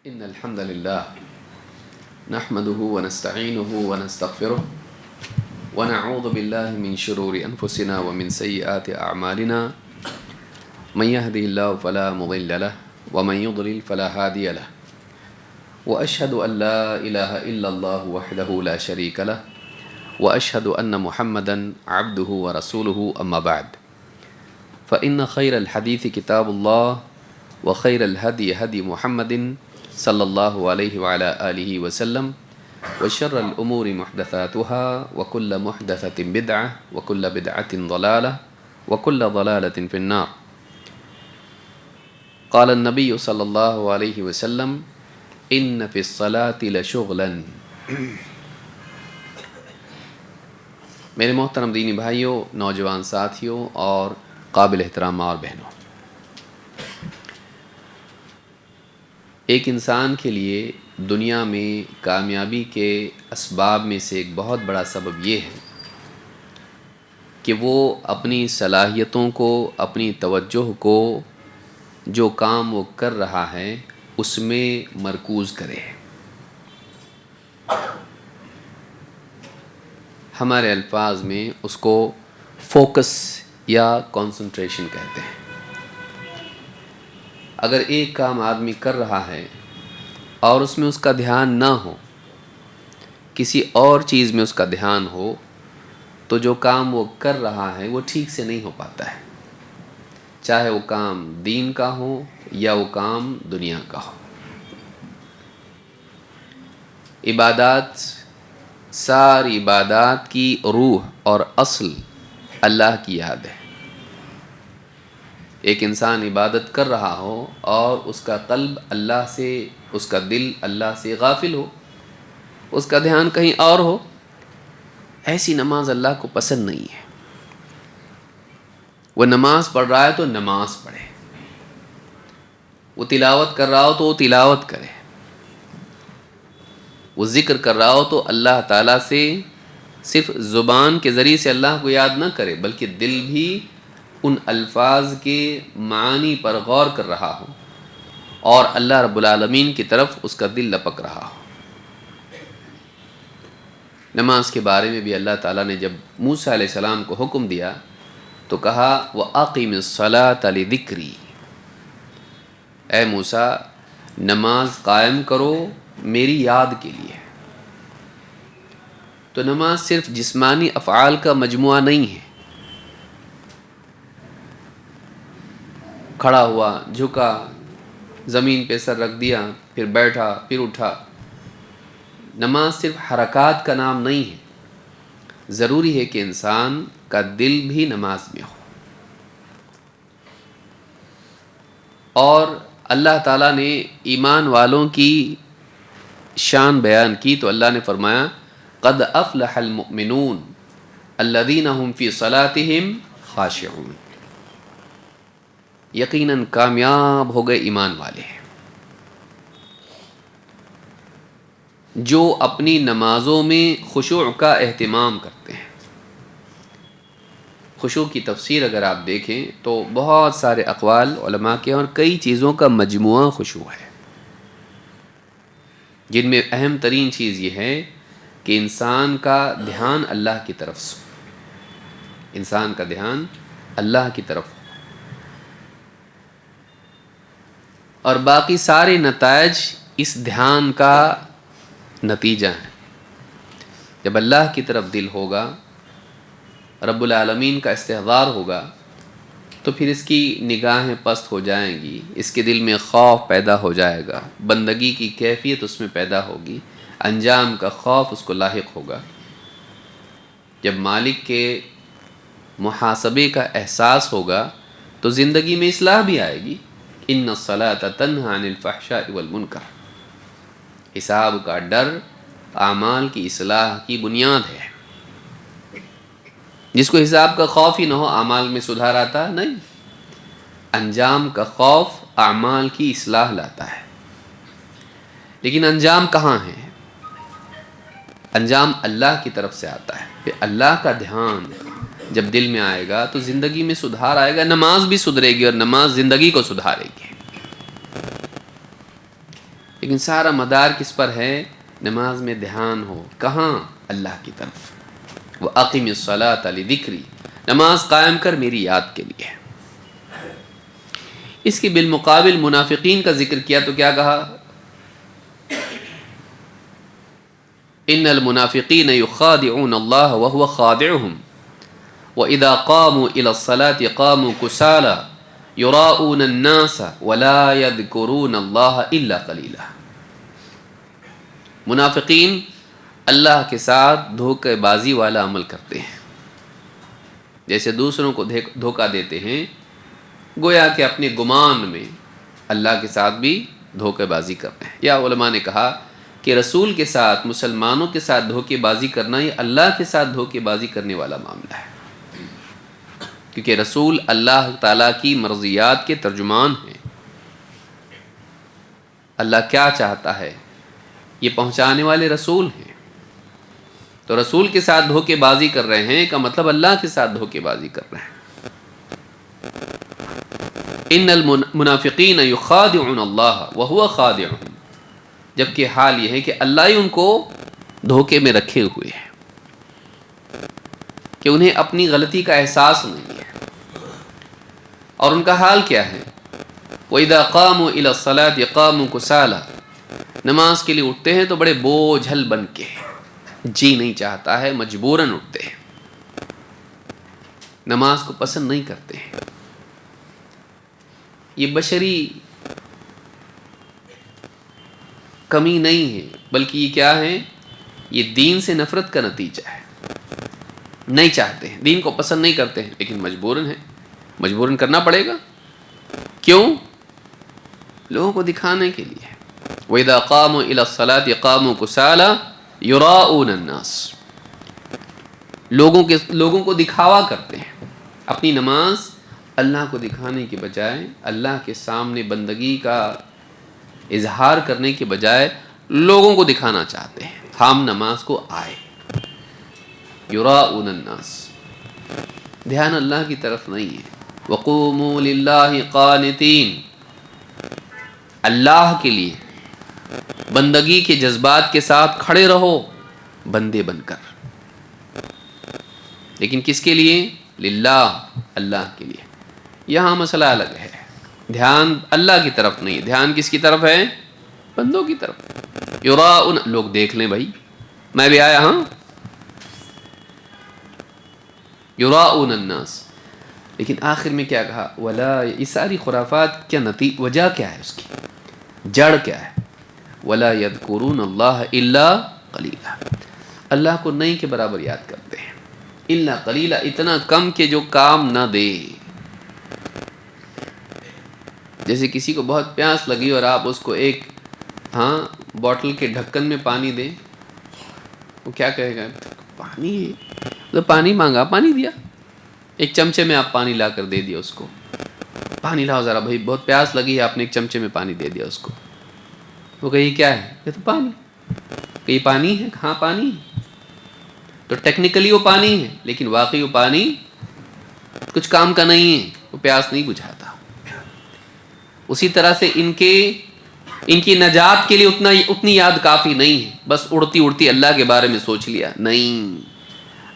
إن الحمد لله نحمده ونستعينه ونستغفره ونعوذ بالله من شرور أنفسنا ومن سيئات أعمالنا من يهده الله فلا مضل له ومن يضلل فلا هادي له وأشهد أن لا إله إلا الله وحده لا شريك له وأشهد أن محمدا عبده ورسوله أما بعد فإن خير الحديث كتاب الله وخير الهدي هدي محمد صلى الله عليه وعلى آله وسلم وشر الأمور محدثاتها وكل محدثة بدعة وكل بدعة ضلالة وكل ضلالة في النار. قال النبي صلى الله عليه وسلم إن في الصلاة لشغلا. میرے محترم دینی بھائیوں، نوجوان ساتھیوں اور قابل احترام ماں اور بہنوں، ایک انسان کے لیے دنیا میں کامیابی کے اسباب میں سے ایک بہت بڑا سبب یہ ہے کہ وہ اپنی صلاحیتوں کو، اپنی توجہ کو، جو کام وہ کر رہا ہے اس میں مرکوز کرے. ہمارے الفاظ میں اس کو فوکس یا کنسنٹریشن کہتے ہیں. اگر ایک کام آدمی کر رہا ہے اور اس میں اس کا دھیان نہ ہو، کسی اور چیز میں اس کا دھیان ہو، تو جو کام وہ کر رہا ہے وہ ٹھیک سے نہیں ہو پاتا ہے، چاہے وہ کام دین کا ہو یا وہ کام دنیا کا ہو. عبادات، ساری عبادات کی روح اور اصل اللہ کی یاد ہے. ایک انسان عبادت کر رہا ہو اور اس کا قلب اللہ سے، اس کا دل اللہ سے غافل ہو، اس کا دھیان کہیں اور ہو، ایسی نماز اللہ کو پسند نہیں ہے. وہ نماز پڑھ رہا ہے تو نماز پڑھے، وہ تلاوت کر رہا ہو تو وہ تلاوت کرے، وہ ذکر کر رہا ہو تو اللہ تعالیٰ سے صرف زبان کے ذریعے سے اللہ کو یاد نہ کرے، بلکہ دل بھی ان الفاظ کے معانی پر غور کر رہا ہو اور اللہ رب العالمین کی طرف اس کا دل لپک رہا ہو. نماز کے بارے میں بھی اللہ تعالیٰ نے جب موسیٰ علیہ السلام کو حکم دیا تو کہا وَأَقِمِ الصَّلَاةَ لِذِكْرِي، اے موسیٰ نماز قائم کرو میری یاد کے لیے. تو نماز صرف جسمانی افعال کا مجموعہ نہیں ہے. کھڑا ہوا، جھکا، زمین پہ سر رکھ دیا، پھر بیٹھا، پھر اٹھا، نماز صرف حرکات کا نام نہیں ہے. ضروری ہے کہ انسان کا دل بھی نماز میں ہو. اور اللہ تعالیٰ نے ایمان والوں کی شان بیان کی تو اللہ نے فرمایا قد افلح المؤمنون الذین هم فی صلاتهم خاشعون، یقیناً کامیاب ہو گئے ایمان والے جو اپنی نمازوں میں خشوع کا اہتمام کرتے ہیں. خشوع کی تفسیر اگر آپ دیکھیں تو بہت سارے اقوال علماء کے اور کئی چیزوں کا مجموعہ خشوع ہے، جن میں اہم ترین چیز یہ ہے کہ انسان کا دھیان اللہ کی طرف سے، انسان کا دھیان اللہ کی طرف، اور باقی سارے نتائج اس دھیان کا نتیجہ ہیں. جب اللہ کی طرف دل ہوگا، رب العالمین کا استحضار ہوگا، تو پھر اس کی نگاہیں پست ہو جائیں گی، اس کے دل میں خوف پیدا ہو جائے گا، بندگی کی کیفیت اس میں پیدا ہوگی، انجام کا خوف اس کو لاحق ہوگا. جب مالک کے محاسبے کا احساس ہوگا تو زندگی میں اصلاح بھی آئے گی. ان الصلاۃ تنہی عن الفحشاء والمنکر، حساب کا ڈر اعمال کی اصلاح کی بنیاد ہے. جس کو حساب کا خوف ہی نہ ہو اعمال میں سدھار آتا نہیں. انجام کا خوف اعمال کی اصلاح لاتا ہے. لیکن انجام کہاں ہے؟ انجام اللہ کی طرف سے آتا ہے. پھر اللہ کا دھیان جب دل میں آئے گا تو زندگی میں سدھار آئے گا، نماز بھی سدھرے گی اور نماز زندگی کو سدھارے گی. لیکن سارا مدار کس پر ہے؟ نماز میں دھیان ہو، کہاں؟ اللہ کی طرف۔ وَأَقِمِ الصَّلَاةَ لِذِكْرِي، نماز قائم کر میری یاد کے لیے۔ اس کے بالمقابل منافقین کا ذکر کیا تو کیا کہا؟ ان المنافقین یخادعون اللہ وهو خادعهم وَإِذَا قَامُوا إِلَى الصَّلَاةِ قَامُوا كُسَالَى يُرَاءُونَ النَّاسَ وَلَا يَذْكُرُونَ اللَّهَ إِلَّا قَلِيلًا۔ منافقین اللہ کے ساتھ دھوکہ بازی والا عمل کرتے ہیں، جیسے دوسروں کو دھوکہ دیتے ہیں، گویا کہ اپنے گمان میں اللہ کے ساتھ بھی دھوکہ بازی کرتے ہیں۔ یا علماء نے کہا کہ رسول کے ساتھ، مسلمانوں کے ساتھ دھوکہ بازی کرنا یہ اللہ کے ساتھ دھوکہ بازی کرنے والا معاملہ ہے، کیونکہ رسول اللہ تعالیٰ کی مرضیات کے ترجمان ہیں۔ اللہ کیا چاہتا ہے یہ پہنچانے والے رسول ہیں، تو رسول کے ساتھ دھوکے بازی کر رہے ہیں کا مطلب اللہ کے ساتھ دھوکے بازی کر رہے ہیں۔ ان المنافقین یخادعون اللہ وهو خادعهم، جبکہ حال یہ ہے کہ اللہ ہی ان کو دھوکے میں رکھے ہوئے ہے کہ انہیں اپنی غلطی کا احساس نہیں ہے۔ اور ان کا حال کیا ہے؟ وَإِذَا قَامُوا إِلَى الصَّلَاةِ قَامُوا كُسَالَى، نماز کے لیے اٹھتے ہیں تو بڑے بوجھل بن کے، جی نہیں چاہتا ہے، مجبوراً اٹھتے ہیں، نماز کو پسند نہیں کرتے ہیں۔ یہ بشری کمی نہیں ہے، بلکہ یہ کیا ہے؟ یہ دین سے نفرت کا نتیجہ ہے۔ نہیں چاہتے ہیں، دین کو پسند نہیں کرتے ہیں، لیکن مجبوراً ہے، مجبوراً کرنا پڑے گا۔ کیوں؟ لوگوں کو دکھانے کے لیے۔ وَإِذَا قَامُوا إِلَى الصَّلَاةِ قَامُوا كُسَالَى يُرَاءُونَ النَّاسَ، لوگوں کو دکھاوا کرتے ہیں۔ اپنی نماز اللہ کو دکھانے کے بجائے، اللہ کے سامنے بندگی کا اظہار کرنے کے بجائے لوگوں کو دکھانا چاہتے ہیں، ہم نماز کو آئے۔ یراؤن الناس، دھیان اللہ کی طرف نہیں ہے۔ وقوموا للہ قانتین، اللہ کے لیے بندگی کے جذبات کے ساتھ کھڑے رہو، بندے بن کر۔ لیکن کس کے لیے؟ للہ، اللہ کے لیے۔ یہاں مسئلہ الگ ہے، دھیان اللہ کی طرف نہیں، دھیان کس کی طرف ہے؟ بندوں کی طرف۔ یراؤن، لوگ دیکھ لیں بھائی میں بھی آیا ہاں۔ یراؤن الناس، لیکن آخر میں کیا کہا؟ ولا، یہ ساری خرافات کیا وجہ کیا ہے؟ اس کی جڑ کیا ہے؟ ولا یذکرون اللہ الا قلیلا، اللہ کو نہیں کے برابر یاد کرتے ہیں، الا قلیلا، اتنا کم کہ جو کام نہ دے۔ جیسے کسی کو بہت پیاس لگی اور آپ اس کو ایک بوٹل کے ڈھکن میں پانی دیں، وہ کیا کہے گا؟ پانی ہے، تو پانی مانگا، پانی دیا، ایک چمچے میں آپ پانی لا کر دے دیا اس کو، پانی لاؤ ذرا بھائی، بہت پیاس لگی ہے، آپ نے ایک چمچے میں پانی دے دیا اس کو، وہ کہے کیا ہے؟ یہ تو پانی، کہ یہ پانی ہے؟ ہاں پانی ہے، تو ٹیکنیکلی وہ پانی ہے، لیکن واقعی وہ پانی کچھ کام کا نہیں ہے، وہ پیاس نہیں بجھاتا۔ اسی طرح سے ان کی نجات کے لیے اتنی یاد کافی نہیں ہے، بس اڑتی اڑتی اللہ کے بارے میں سوچ لیا، نہیں،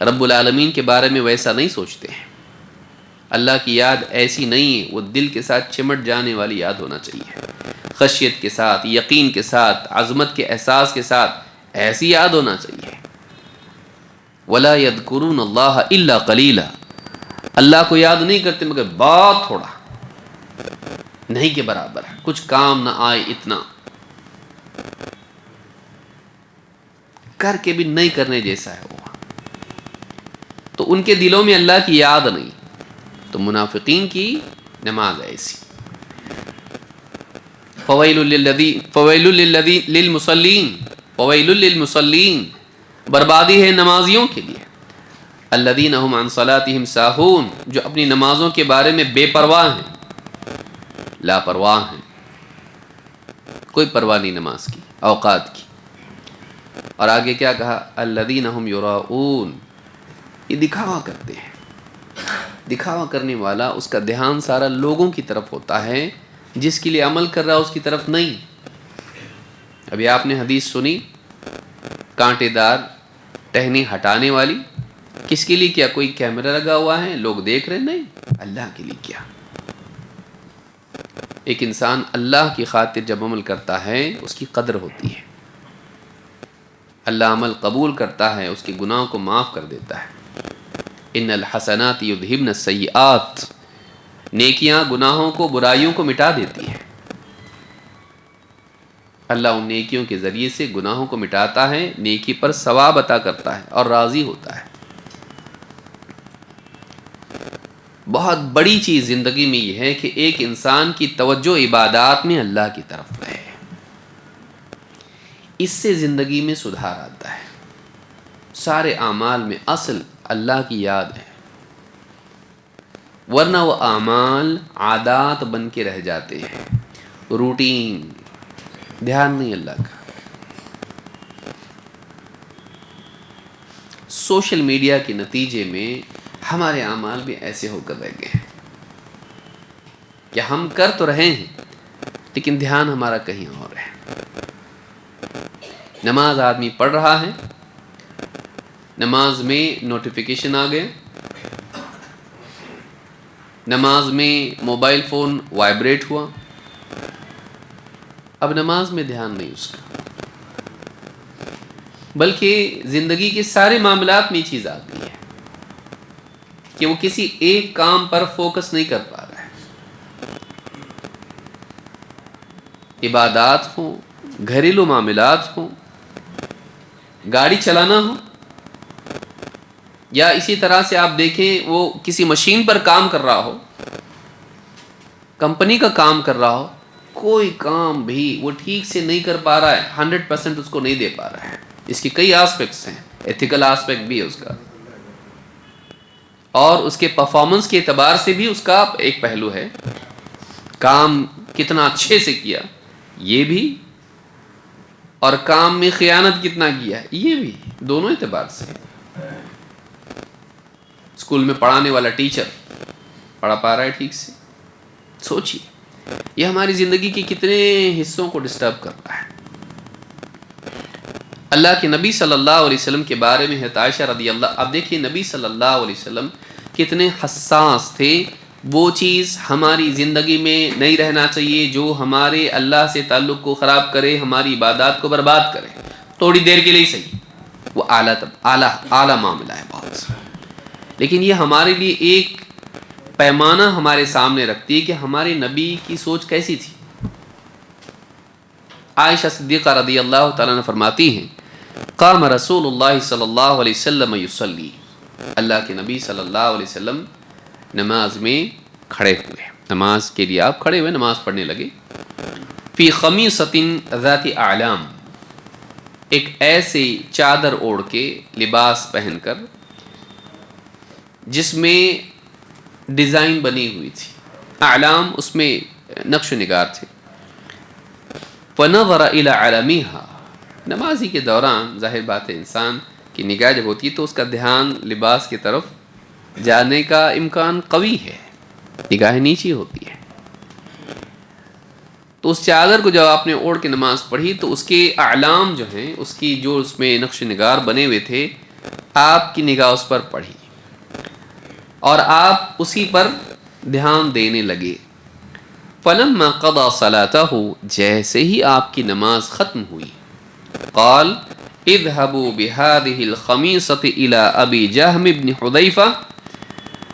رب العالمین کے بارے میں ویسا نہیں سوچتے ہیں۔ اللہ کی یاد ایسی نہیں ہے، وہ دل کے ساتھ چمٹ جانے والی یاد ہونا چاہیے، خشیت کے ساتھ، یقین کے ساتھ، عظمت کے احساس کے ساتھ، ایسی یاد ہونا چاہیے۔ ولا یذکرون اللہ الا قلیلا، اللہ کو یاد نہیں کرتے مگر بہت تھوڑا، نہیں کے برابر، کچھ کام نہ آئے اتنا، کر کے بھی نہیں کرنے جیسا ہے وہ، تو ان کے دلوں میں اللہ کی یاد نہیں۔ تو منافقین کی نماز ایسی۔ فویل للمصلین، فویل للمصلین، بربادی ہے نمازیوں کے لیے، الذین هم عن صلاتهم ساہون، جو اپنی نمازوں کے بارے میں بے پرواہ ہیں، لاپرواہ ہیں، کوئی پرواہ نہیں نماز کی، اوقات کی۔ اور آگے کیا کہا؟ الذین هم یراؤون، یہ دکھاوا کرتے ہیں۔ دکھاوا کرنے والا، اس کا دھیان سارا لوگوں کی طرف ہوتا ہے، جس کے لیے عمل کر رہا ہے اس کی طرف نہیں۔ ابھی آپ نے حدیث سنی کانٹے دار ٹہنی ہٹانے والی، کس کے لیے کیا؟ کوئی کیمرہ لگا ہوا ہے، لوگ دیکھ رہے؟ نہیں، اللہ کے لیے کیا۔ ایک انسان اللہ کی خاطر جب عمل کرتا ہے اس کی قدر ہوتی ہے، اللہ عمل قبول کرتا ہے، اس کے گناہوں کو معاف کر دیتا ہے۔ ان الحسنات یذہبن السیئات، نیکیاں گناہوں کو، برائیوں کو مٹا دیتی ہیں۔ اللہ ان نیکیوں کے ذریعے سے گناہوں کو مٹاتا ہے، نیکی پر ثواب عطا کرتا ہے اور راضی ہوتا ہے۔ بہت بڑی چیز زندگی میں یہ ہے کہ ایک انسان کی توجہ عبادات میں اللہ کی طرف رہے، اس سے زندگی میں سدھار آتا ہے۔ سارے اعمال میں اصل اللہ کی یاد ہے، ورنہ وہ اعمال عادات بن کے رہ جاتے ہیں، روٹین، دھیان نہیں اللہ کا۔ سوشل میڈیا کے نتیجے میں ہمارے اعمال بھی ایسے ہو کر رہ گئے ہیں کہ ہم کر تو رہے ہیں لیکن دھیان ہمارا کہیں اور ہے۔ نماز آدمی پڑھ رہا ہے، نماز میں نوٹیفیکیشن آ گئے، نماز میں موبائل فون وائبریٹ ہوا، اب نماز میں دھیان نہیں اس کا، بلکہ زندگی کے سارے معاملات میں یہ چیز آ گئی ہے کہ وہ کسی ایک کام پر فوکس نہیں کر پا رہا ہے۔ عبادات ہوں، گھریلو معاملات ہوں، گاڑی چلانا ہو، یا اسی طرح سے آپ دیکھیں وہ کسی مشین پر کام کر رہا ہو، کمپنی کا کام کر رہا ہو، کوئی کام بھی وہ ٹھیک سے نہیں کر پا رہا ہے، 100% اس کو نہیں دے پا رہا ہے۔ اس کی کئی آسپیکٹس ہیں، ایتھیکل آسپیکٹ بھی ہے اس کا، اور اس کے پرفارمنس کے اعتبار سے بھی اس کا ایک پہلو ہے، کام کتنا اچھے سے کیا یہ بھی، اور کام میں خیانت کتنا کیا یہ بھی، دونوں اعتبار سے۔ اسکول میں پڑھانے والا ٹیچر پڑھا پا رہا ہے ٹھیک سے؟ سوچیے یہ ہماری زندگی کے کتنے حصوں کو ڈسٹرب کر رہا ہے۔ اللہ کے نبی صلی اللہ علیہ وسلم کے بارے میں حضرت عائشہ رضی اللہ، اب دیکھیے نبی صلی اللہ علیہ وسلم کتنے حساس تھے، وہ چیز ہماری زندگی میں نہیں رہنا چاہیے جو ہمارے اللہ سے تعلق کو خراب کرے، ہماری عبادات کو برباد کرے، تھوڑی دیر کے لیے صحیح، وہ اعلیٰ معاملہ ہے بہت، لیکن یہ ہمارے لیے ایک پیمانہ ہمارے سامنے رکھتی ہے کہ ہمارے نبی کی سوچ کیسی تھی۔ عائشہ صدیقہ رضی اللہ تعالیٰ نے فرماتی ہیں قام رسول اللہ صلی اللہ علیہ وسلم یصلی، اللہ کے نبی صلی اللہ علیہ وسلم نماز میں کھڑے ہوئے، نماز کے لیے آپ کھڑے ہوئے، نماز پڑھنے لگے، فی خمیصۃ ذات اعلام، ایک ایسے چادر اوڑھ کے، لباس پہن کر جس میں ڈیزائن بنی ہوئی تھی، اعلام اس میں نقش و نگار تھے، فنظر الی علمیہا، نمازی کے دوران ظاہر بات ہے انسان کی نگاہ جب ہوتی ہے تو اس کا دھیان لباس کی طرف جانے کا امکان قوی ہے، نگاہ نیچی ہوتی ہے، تو اس چادر کو جب آپ نے اوڑھ کے نماز پڑھی تو اس کے اعلام جو ہیں، اس کی جو اس میں نقش و نگار بنے ہوئے تھے، آپ کی نگاہ اس پر پڑھی اور آپ اسی پر دھیان دینے لگے۔ فلما قضى صلاته، جیسے ہی آپ کی نماز ختم ہوئی، قال اذهبوا بهذه الخميصة الى ابي جهم بن حذيفة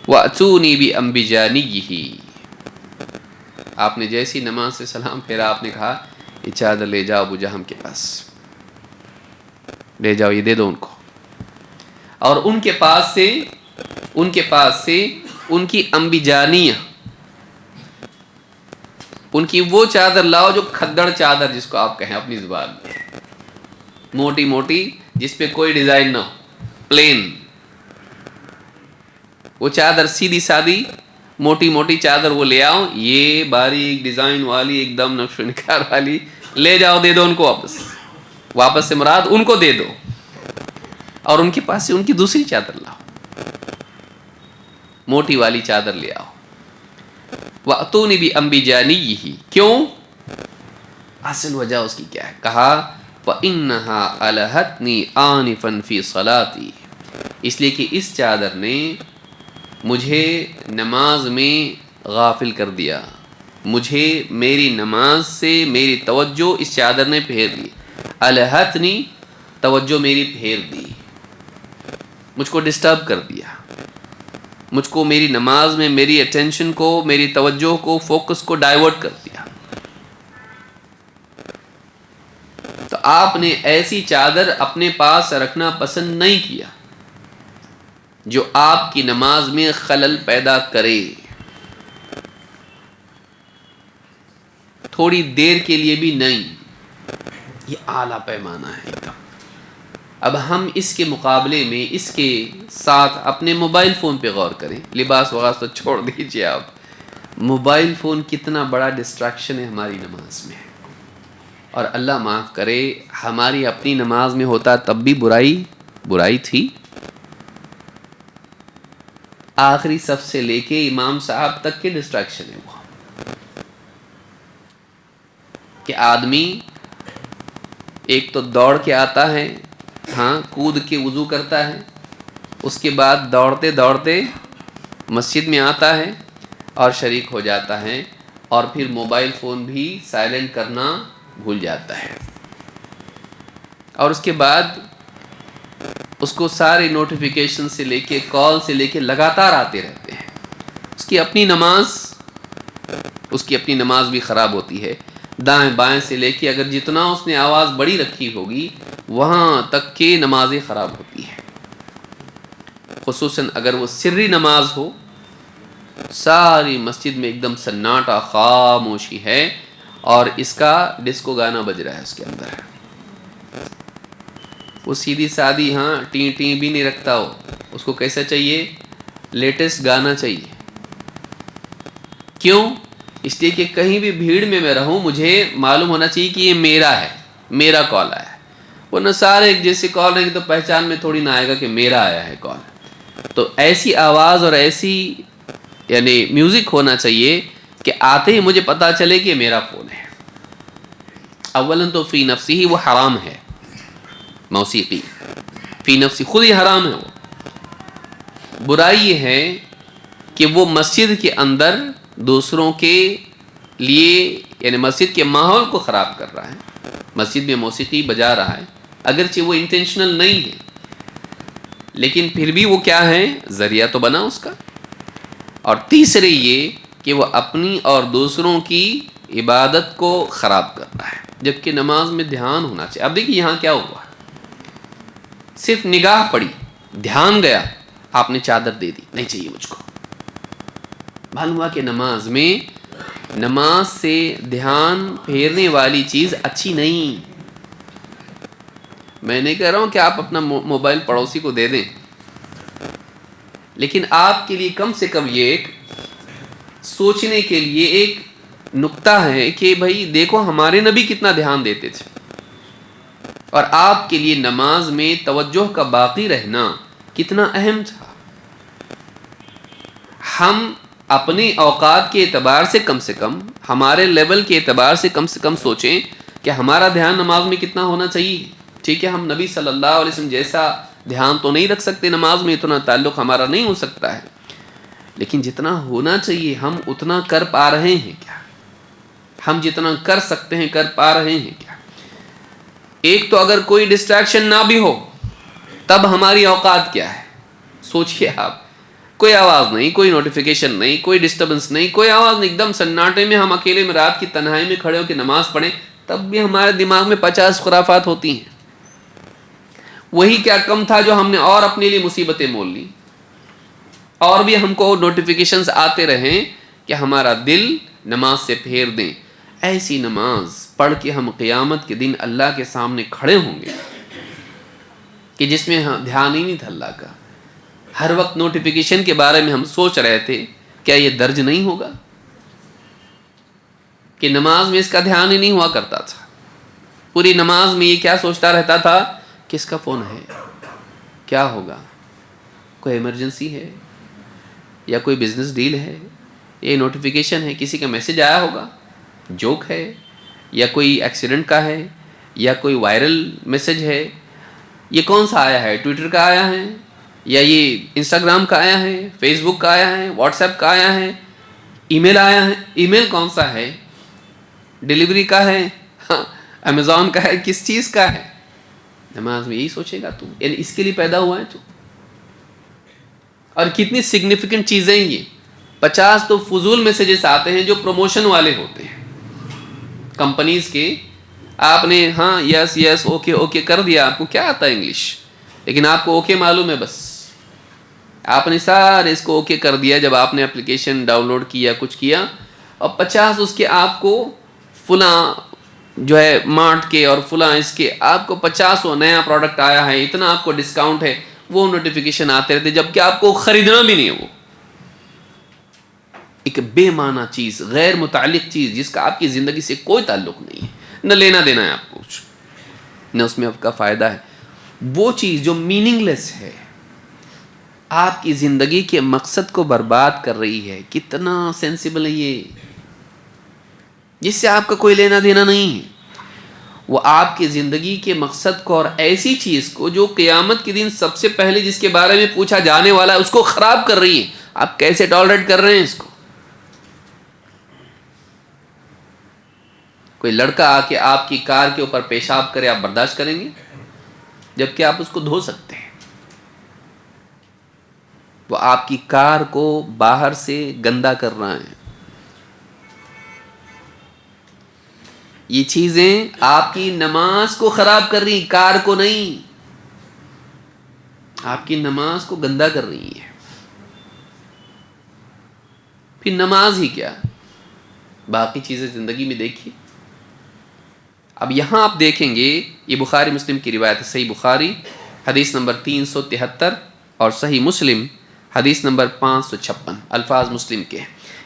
واتوني بانبجانيه، آپ نے جیسی نماز سے سلام پھیرا آپ نے کہا یہ چادر لے جاؤ ابو جہم کے پاس، لے جاؤ، یہ دے دو ان کو، اور ان کے پاس سے ان کی انبجانیہ، ان کی وہ چادر لاؤ جو کھدڑ چادر جس کو آپ کہیں اپنی زبان میں، موٹی موٹی جس پہ کوئی ڈیزائن نہ ہو، پلین، وہ چادر سیدھی سادی موٹی موٹی چادر وہ لے آؤ، یہ باریک ڈیزائن والی ایک دم نقش و نگار والی لے جاؤ، دے دو ان کو، واپس سے مراد ان کو دے دو، اور ان کے پاس سے ان کی دوسری چادر لاؤ، موٹی والی چادر لے آؤ۔ وَأْتُونِ بِأَنْبِجَانِيِّهِ، کیوں؟ اصل وجہ اس کی کیا ہے؟ کہا فَإِنَّهَا أَلَهَتْنِي آنِفًا فِي صَلَاتِي، اس لیے کہ اس چادر نے مجھے نماز میں غافل کر دیا، مجھے میری نماز سے میری توجہ اس چادر نے پھیر دی. الہتنی، توجہ میری پھیر دی، مجھ کو ڈسٹرب کر دیا، مجھ کو میری نماز میں میری اٹینشن کو، میری توجہ کو، فوکس کو ڈائیورٹ کر دیا. تو آپ نے ایسی چادر اپنے پاس رکھنا پسند نہیں کیا جو آپ کی نماز میں خلل پیدا کرے، تھوڑی دیر کے لیے بھی نہیں. یہ اعلیٰ پیمانہ ہے ایک دم. اب ہم اس کے مقابلے میں اس کے ساتھ اپنے موبائل فون پہ غور کریں. لباس وغیرہ تو چھوڑ دیجیے آپ، موبائل فون کتنا بڑا ڈسٹریکشن ہے ہماری نماز میں. اور اللہ معاف کرے، ہماری اپنی نماز میں ہوتا تب بھی برائی تھی. آخری صف سے لے کے امام صاحب تک کے ڈسٹریکشن ہے وہ، کہ آدمی ایک تو دوڑ کے آتا ہے، ہاں کود کے وضو کرتا ہے، اس کے بعد دوڑتے دوڑتے مسجد میں آتا ہے اور شریک ہو جاتا ہے، اور پھر موبائل فون بھی سائلنٹ کرنا بھول جاتا ہے، اور اس کے بعد اس کو سارے نوٹیفیکیشن سے لے کے کال سے لے کے لگاتار آتے رہتے ہیں. اس کی اپنی نماز بھی خراب ہوتی ہے. دائیں بائیں سے لے کے اگر جتنا اس نے آواز بڑی رکھی ہوگی وہاں تک کہ نمازیں خراب ہوتی ہیں. خصوصاً اگر وہ سری نماز ہو، ساری مسجد میں ایک دم سناٹا، خاموشی ہے، اور اس کا ڈسکو گانا بج رہا ہے اس کے اندر. وہ سیدھی سادی ہاں ٹیں ٹیں بھی نہیں رکھتا ہو، اس کو کیسا چاہیے؟ لیٹسٹ گانا چاہیے. کیوں؟ اس لیے کہ کہیں بھی بھیڑ میں رہوں مجھے معلوم ہونا چاہیے کہ یہ میرا ہے، میرا کال آیا ہے. ورنہ سارے ایک جیسے کال رہیں گے تو پہچان میں تھوڑی نہ آئے گا کہ میرا آیا ہے کال. تو ایسی آواز اور ایسی یعنی میوزک ہونا چاہیے کہ آتے ہی مجھے پتا چلے کہ میرا فون ہے. اولاً تو فی نفسی ہی وہ حرام ہے، موسیقی فی نفسی خود ہی حرام ہے. وہ برائی یہ ہے کہ وہ مسجد کے اندر دوسروں کے لیے یعنی مسجد کے ماحول کو خراب کر رہا ہے. مسجد میں موسیقی بجا رہا ہے، اگرچہ وہ انٹینشنل نہیں ہے، لیکن پھر بھی وہ کیا ہے؟ ذریعہ تو بنا اس کا. اور تیسرے یہ کہ وہ اپنی اور دوسروں کی عبادت کو خراب کر رہا ہے، جبکہ نماز میں دھیان ہونا چاہیے. اب دیکھیے یہاں کیا ہوا، صرف نگاہ پڑی، دھیان گیا، آپ نے چادر دے دی، نہیں چاہیے مجھ کو. معلوم ہوا کہ نماز سے دھیان پھیرنے والی چیز اچھی نہیں. میں نہیں کہہ رہا ہوں کہ آپ اپنا موبائل پڑوسی کو دے دیں، لیکن آپ کے لیے کم سے کم یہ ایک سوچنے کے لیے ایک نقطہ ہے کہ بھائی دیکھو ہمارے نبی کتنا دھیان دیتے تھے، اور آپ کے لیے نماز میں توجہ کا باقی رہنا کتنا اہم تھا. ہم اپنے اوقات کے اعتبار سے کم ہمارے لیول کے اعتبار سے کم سوچیں کہ ہمارا دھیان نماز میں کتنا ہونا چاہیے. ٹھیک ہے، ہم نبی صلی اللہ علیہ وسلم جیسا دھیان تو نہیں رکھ سکتے نماز میں، اتنا تعلق ہمارا نہیں ہو سکتا ہے، لیکن جتنا ہونا چاہیے ہم اتنا کر پا رہے ہیں کیا؟ ہم جتنا کر سکتے ہیں کر پا رہے ہیں کیا؟ ایک تو اگر کوئی ڈسٹریکشن نہ بھی ہو تب ہماری اوقات کیا ہے؟ سوچئے آپ، کوئی آواز نہیں، کوئی نوٹیفیکیشن نہیں، کوئی ڈسٹربنس نہیں، کوئی آواز نہیں، ایک دم سناٹے میں ہم اکیلے میں رات کی تنہائی میں کھڑے ہو کے نماز پڑھیں، تب بھی ہمارے دماغ میں 50 خرافات ہوتی ہیں. وہی کیا کم تھا جو ہم نے اور اپنے لیے مصیبتیں مول لی، اور بھی ہم کو نوٹیفیکیشنز آتے رہیں کہ ہمارا دل نماز سے پھیر دیں. ایسی نماز پڑھ کے ہم قیامت کے دن اللہ کے سامنے کھڑے ہوں گے کہ جس میں دھیان ہی نہیں تھا اللہ کا. ہر وقت نوٹیفیکیشن کے بارے میں ہم سوچ رہے تھے، کیا یہ درج نہیں ہوگا کہ نماز میں اس کا دھیان ہی نہیں ہوا کرتا تھا. پوری نماز میں یہ کیا سوچتا رہتا تھا، کس کا فون ہے، کیا ہوگا، کوئی ایمرجنسی ہے یا کوئی بزنس ڈیل ہے، یہ نوٹیفیکیشن ہے، کسی کا میسج آیا ہوگا، جوک ہے، یا کوئی ایکسیڈنٹ کا ہے یا کوئی وائرل میسج ہے. یہ کون سا آیا ہے؟ ٹویٹر کا آیا ہے یا یہ انسٹاگرام کا آیا ہے، فیس بک کا آیا ہے، واٹس ایپ کا آیا ہے، ای میل آیا ہے؟ ای میل کون سا ہے؟ ڈیلیوری کا ہے، امیزون کا ہے، کس چیز کا ہے؟ نماز میں یہی سوچے گا تو، یعنی اس کے لیے پیدا ہوا ہے تو. اور کتنی سگنیفیکنٹ چیزیں یہ 50 تو فضول میسیجز آتے ہیں جو پروموشن والے ہوتے ہیں کمپنیز کے. آپ نے ہاں یس یس اوکے اوکے کر دیا، آپ کو کیا آتا ہے انگلش، لیکن آپ کو اوکے معلوم ہے، بس آپ نے سارے اس کو اوکے کر دیا جب آپ نے اپلیکیشن ڈاؤن لوڈ کیا کچھ کیا، اور 50 اس کے آپ کو فلاں جو ہے مارٹ کے اور فلاں اس کے آپ کو 50 نیا پروڈکٹ آیا ہے، اتنا آپ کو ڈسکاؤنٹ ہے، وہ نوٹیفیکیشن آتے رہتے جبکہ آپ کو خریدنا بھی نہیں ہے. وہ ایک بے معنی چیز، غیر متعلق چیز جس کا آپ کی زندگی سے کوئی تعلق نہیں ہے، نہ لینا دینا ہے آپ کو کچھ، نہ اس میں آپ کا فائدہ ہے. وہ چیز جو میننگ لیس ہے، آپ کی زندگی کے مقصد کو برباد کر رہی ہے. کتنا سینسیبل ہے یہ، جس سے آپ کا کوئی لینا دینا نہیں ہے. وہ آپ کی زندگی کے مقصد کو اور ایسی چیز کو جو قیامت کے دن سب سے پہلے جس کے بارے میں پوچھا جانے والا ہے اس کو خراب کر رہی ہے. آپ کیسے ٹالریٹ کر رہے ہیں اس کو؟ کوئی لڑکا آ کے آپ کی کار کے اوپر پیشاب کرے، آپ برداشت کریں گے جبکہ آپ اس کو دھو سکتے ہیں؟ وہ آپ کی کار کو باہر سے گندا کر رہا ہے. یہ چیزیں آپ کی نماز کو خراب کر رہی ہیں، کار کو نہیں، آپ کی نماز کو گندا کر رہی ہیں. پھر نماز ہی کیا، باقی چیزیں زندگی میں دیکھیے. اب یہاں آپ دیکھیں گے یہ بخاری مسلم کی روایت ہے، صحیح بخاری حدیث نمبر 373 اور صحیح مسلم حدیث نمبر 556، الفاظ مسلم کے.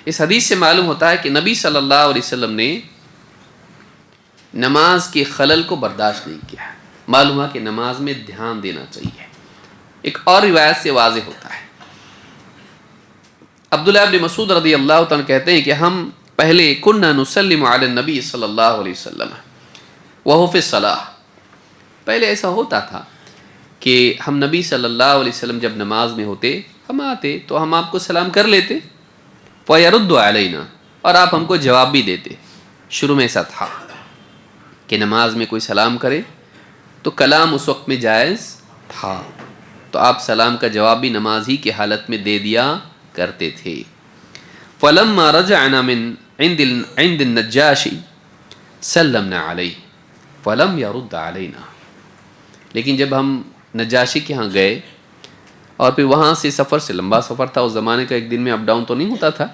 اس حدیث سے معلوم ہوتا ہے کہ نبی صلی اللہ علیہ وسلم نے نماز کے خلل کو برداشت نہیں کیا. معلوم ہے کہ نماز میں دھیان دینا چاہیے. ایک اور روایت سے واضح ہوتا ہے، عبداللہ ابن مسعود رضی اللہ تعالیٰ کہتے ہیں کہ ہم پہلے کننا نسلم علی النبی صلی اللہ علیہ وسلم وہو فی الصلاۃ. پہلے ایسا ہوتا تھا کہ ہم نبی صلی اللہ علیہ وسلم جب نماز میں ہوتے، ہم آتے تو ہم آپ کو سلام کر لیتے، فیرد علینا، اور آپ ہم کو جواب بھی دیتے. شروع میں ایسا تھا کہ نماز میں کوئی سلام کرے تو کلام اس وقت میں جائز تھا، تو آپ سلام کا جواب بھی نماز ہی کی حالت میں دے دیا کرتے تھے. فلما رجعنا من عند النجاشی سلمنا علیہ فلم يرد علینا. لیکن جب ہم نجاشی کے ہاں گئے اور پھر وہاں سے سفر سے، لمبا سفر تھا اس زمانے کا، ایک دن میں اپ ڈاؤن تو نہیں ہوتا تھا،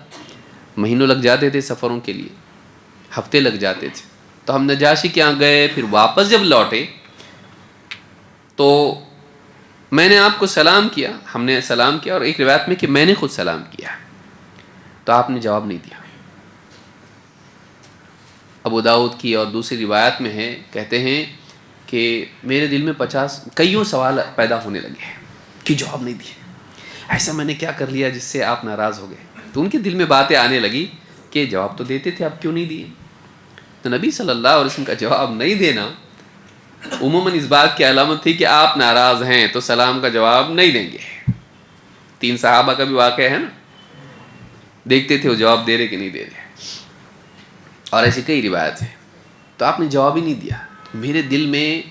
مہینوں لگ جاتے تھے سفروں کے لیے، ہفتے لگ جاتے تھے. تو ہم نجاشی کے ہاں گئے، پھر واپس جب لوٹے تو میں نے آپ کو سلام کیا، ہم نے سلام کیا، اور ایک روایت میں کہ میں نے خود سلام کیا، تو آپ نے جواب نہیں دیا. ابو داؤد کی اور دوسری روایت میں ہے، کہتے ہیں کہ میرے دل میں 50 کئیوں سوال پیدا ہونے لگے ہیں کہ جواب نہیں دیے، ایسا میں نے کیا کر لیا جس سے آپ ناراض ہو گئے. تو ان کے دل میں باتیں آنے لگی کہ جواب تو دیتے تھے، آپ کیوں نہیں دیے؟ تو نبی صلی اللہ علیہ وسلم کا جواب نہیں دینا عموماً اس بات کی علامت تھی کہ آپ ناراض ہیں تو سلام کا جواب نہیں دیں گے. 3 صحابہ کا بھی واقعہ ہے نا، دیکھتے تھے وہ جواب دے رہے کہ نہیں دے رہے، اور ایسی کئی روایت ہیں. تو آپ نے جواب ہی نہیں دیا. میرے دل میں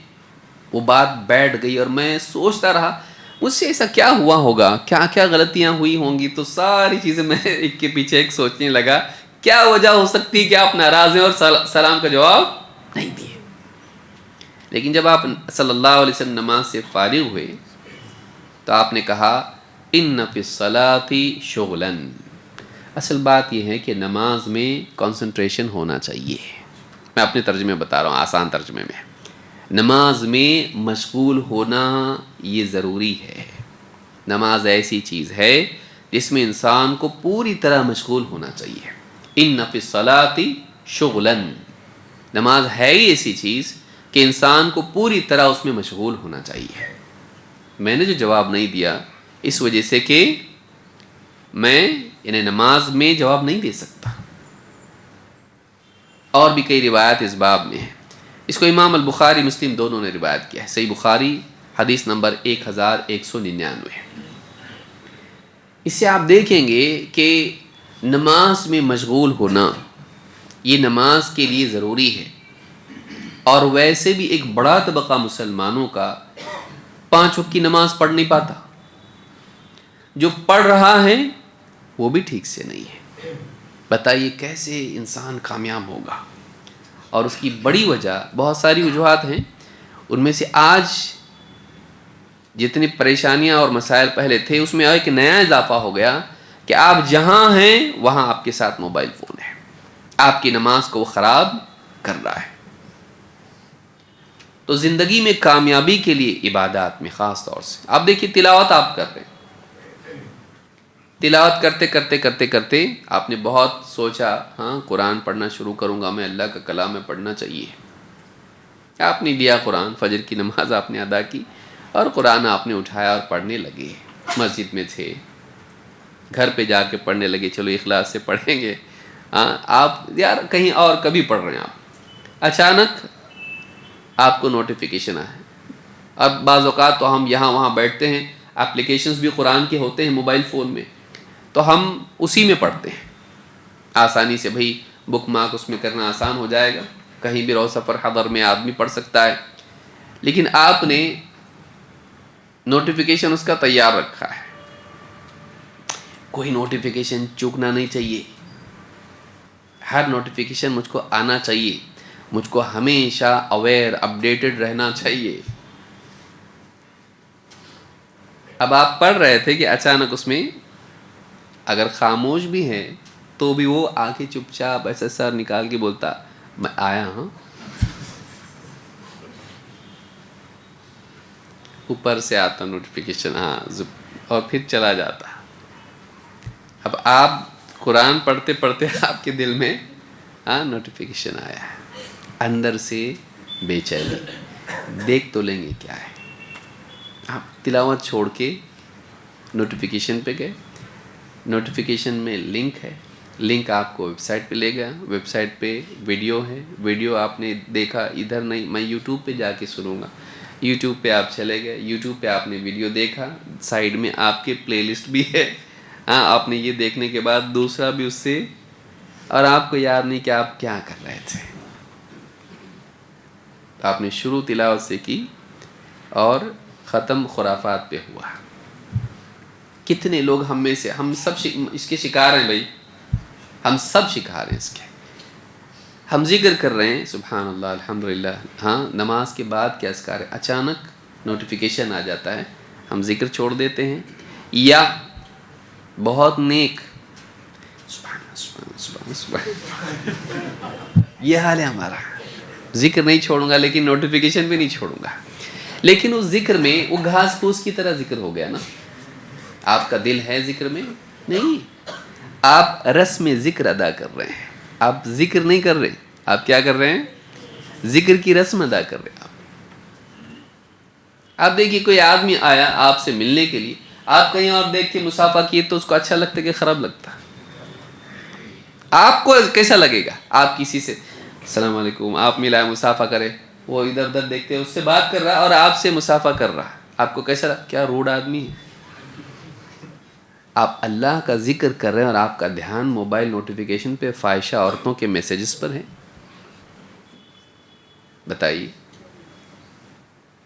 وہ بات بیٹھ گئی اور میں سوچتا رہا مجھ سے ایسا کیا ہوا ہوگا، کیا کیا غلطیاں ہوئی ہوں گی. تو ساری چیزیں میں ایک کے پیچھے ایک سوچنے لگا، کیا وجہ ہو سکتی کہ آپ ناراض ہیں اور سلام کا جواب نہیں دیے. لیکن جب آپ صلی اللہ علیہ وسلم نماز سے فارغ ہوئے تو آپ نے کہا ان فی الصلاۃ شغلا. اصل بات یہ ہے کہ نماز میں کنسنٹریشن ہونا چاہیے. میں اپنے ترجمے بتا رہا ہوں، آسان ترجمے میں، نماز میں مشغول ہونا یہ ضروری ہے. نماز ایسی چیز ہے جس میں انسان کو پوری طرح مشغول ہونا چاہیے. ان فی الصلاۃ شغلا، نماز ہے ہی ایسی چیز کہ انسان کو پوری طرح اس میں مشغول ہونا چاہیے. میں نے جو جواب نہیں دیا اس وجہ سے کہ میں انہیں نماز میں جواب نہیں دے سکتا، اور بھی کئی روایت اس باب میں ہیں. اس کو امام البخاری مسلم دونوں نے روایت کیا ہے. صحیح بخاری حدیث نمبر 1199. اس سے آپ دیکھیں گے کہ نماز میں مشغول ہونا یہ نماز کے لیے ضروری ہے. اور ویسے بھی ایک بڑا طبقہ مسلمانوں کا 5 وقت کی نماز پڑھ نہیں پاتا. جو پڑھ رہا ہے وہ بھی ٹھیک سے نہیں ہے. بتائیے کیسے انسان کامیاب ہوگا؟ اور اس کی بڑی وجہ بہت ساری وجوہات ہیں. ان میں سے آج جتنی پریشانیاں اور مسائل پہلے تھے اس میں ایک نیا اضافہ ہو گیا کہ آپ جہاں ہیں وہاں آپ کے ساتھ موبائل فون ہے. آپ کی نماز کو وہ خراب کر رہا ہے. تو زندگی میں کامیابی کے لیے عبادات میں خاص طور سے آپ دیکھیے تلاوت آپ کر رہے ہیں. تلاوت کرتے کرتے کرتے کرتے آپ نے بہت سوچا ہاں قرآن پڑھنا شروع کروں گا میں، اللہ کا کلام میں پڑھنا چاہیے. آپ نے لیا قرآن، فجر کی نماز آپ نے ادا کی اور قرآن آپ نے اٹھایا اور پڑھنے لگے. مسجد میں تھے، گھر پہ جا کے پڑھنے لگے، چلو اخلاص سے پڑھیں گے. آپ یار کہیں اور کبھی پڑھ رہے ہیں آپ، اچانک آپ کو نوٹیفیکیشن آئے. اب بعض اوقات تو ہم یہاں وہاں بیٹھتے ہیں، اپلیکیشنز بھی قرآن کے ہوتے ہیں موبائل فون میں، تو ہم اسی میں پڑھتے ہیں آسانی سے. بھئی بک مارک اس میں کرنا آسان ہو جائے گا، کہیں بھی رو سفر حضر میں آدمی پڑھ سکتا ہے. لیکن آپ نے نوٹیفیکیشن اس کا تیار رکھا ہے. کوئی نوٹیفیکیشن چوکنا نہیں چاہیے، ہر نوٹیفیکیشن مجھ کو آنا چاہیے، مجھ کو ہمیشہ اویئر اپڈیٹڈ رہنا چاہیے. اب آپ پڑھ رہے تھے کہ اچانک اس میں اگر خاموش بھی ہے تو بھی وہ آنکھیں چپ چاپ ایسا سر نکال کے بولتا میں آیا ہوں. اوپر سے آتا نوٹیفیکیشن، ہاں، اور پھر چلا جاتا. اب آپ قرآن پڑھتے پڑھتے آپ کے دل میں نوٹیفیکیشن آیا ہے، اندر سے بے چینی، دیکھ تو لیں گے کیا ہے. آپ تلاوت چھوڑ کے نوٹیفیکیشن پہ گئے. نوٹیفیکیشن میں لنک ہے، لنک آپ کو ویب سائٹ پہ لے گیا. ویب سائٹ پہ ویڈیو ہے، ویڈیو آپ نے دیکھا ادھر نہیں، میں یوٹیوب پہ جا کے سنوں گا. یوٹیوب پہ آپ چلے گئے، یوٹیوب پہ آپ نے ویڈیو دیکھا، سائیڈ میں آپ کے پلے لسٹ بھی ہے. آپ نے یہ دیکھنے کے بعد دوسرا بھی اس سے، اور آپ کو یاد نہیں کہ آپ کیا کر رہے تھے. آپ نے شروع تلاوت سے کی اور ختم خرافات پہ ہوا. کتنے لوگ ہم میں سے، ہم سب اس کے شکار ہیں بھائی، ہم سب شکار ہیں اس کے. ہم ذکر کر رہے ہیں سبحان اللہ الحمدللہ، ہاں نماز کے بعد کیا اذکار ہے، اچانک نوٹیفیکیشن آ جاتا ہے، ہم ذکر چھوڑ دیتے ہیں. یا بہت نیک سبحان سبحان سبحان سبحان، یہ حال ہے ہمارا. ذکر نہیں چھوڑوں گا لیکن نوٹیفیکیشن بھی نہیں چھوڑوں گا. لیکن اس ذکر میں وہ گھاس پھوس کی طرح ذکر ہو گیا نا. آپ کا دل ہے ذکر میں نہیں، آپ رسم ذکر ادا کر رہے ہیں. آپ ذکر نہیں کر رہے، آپ کیا کر رہے ہیں؟ ذکر کی رسم ادا کر رہے ہیں. آپ دیکھیے کوئی آدمی آیا آپ سے ملنے کے لیے، آپ کہیں اور دیکھ کے مصافحہ کیے تو اس کو اچھا لگتا ہے کہ خراب لگتا؟ آپ کو کیسا لگے گا؟ آپ کسی سے السلام علیکم، آپ ملا مصافحہ کرے، وہ ادھر ادھر دیکھتے اس سے بات کر رہا ہے اور آپ سے مصافحہ کر رہا ہے، آپ کو کیسا لگا؟ کیا روڈ آدمی ہے. آپ اللہ کا ذکر کر رہے ہیں اور آپ کا دھیان موبائل نوٹیفیکیشن پہ فاحشہ عورتوں کے میسیجز پر ہے. بتائیے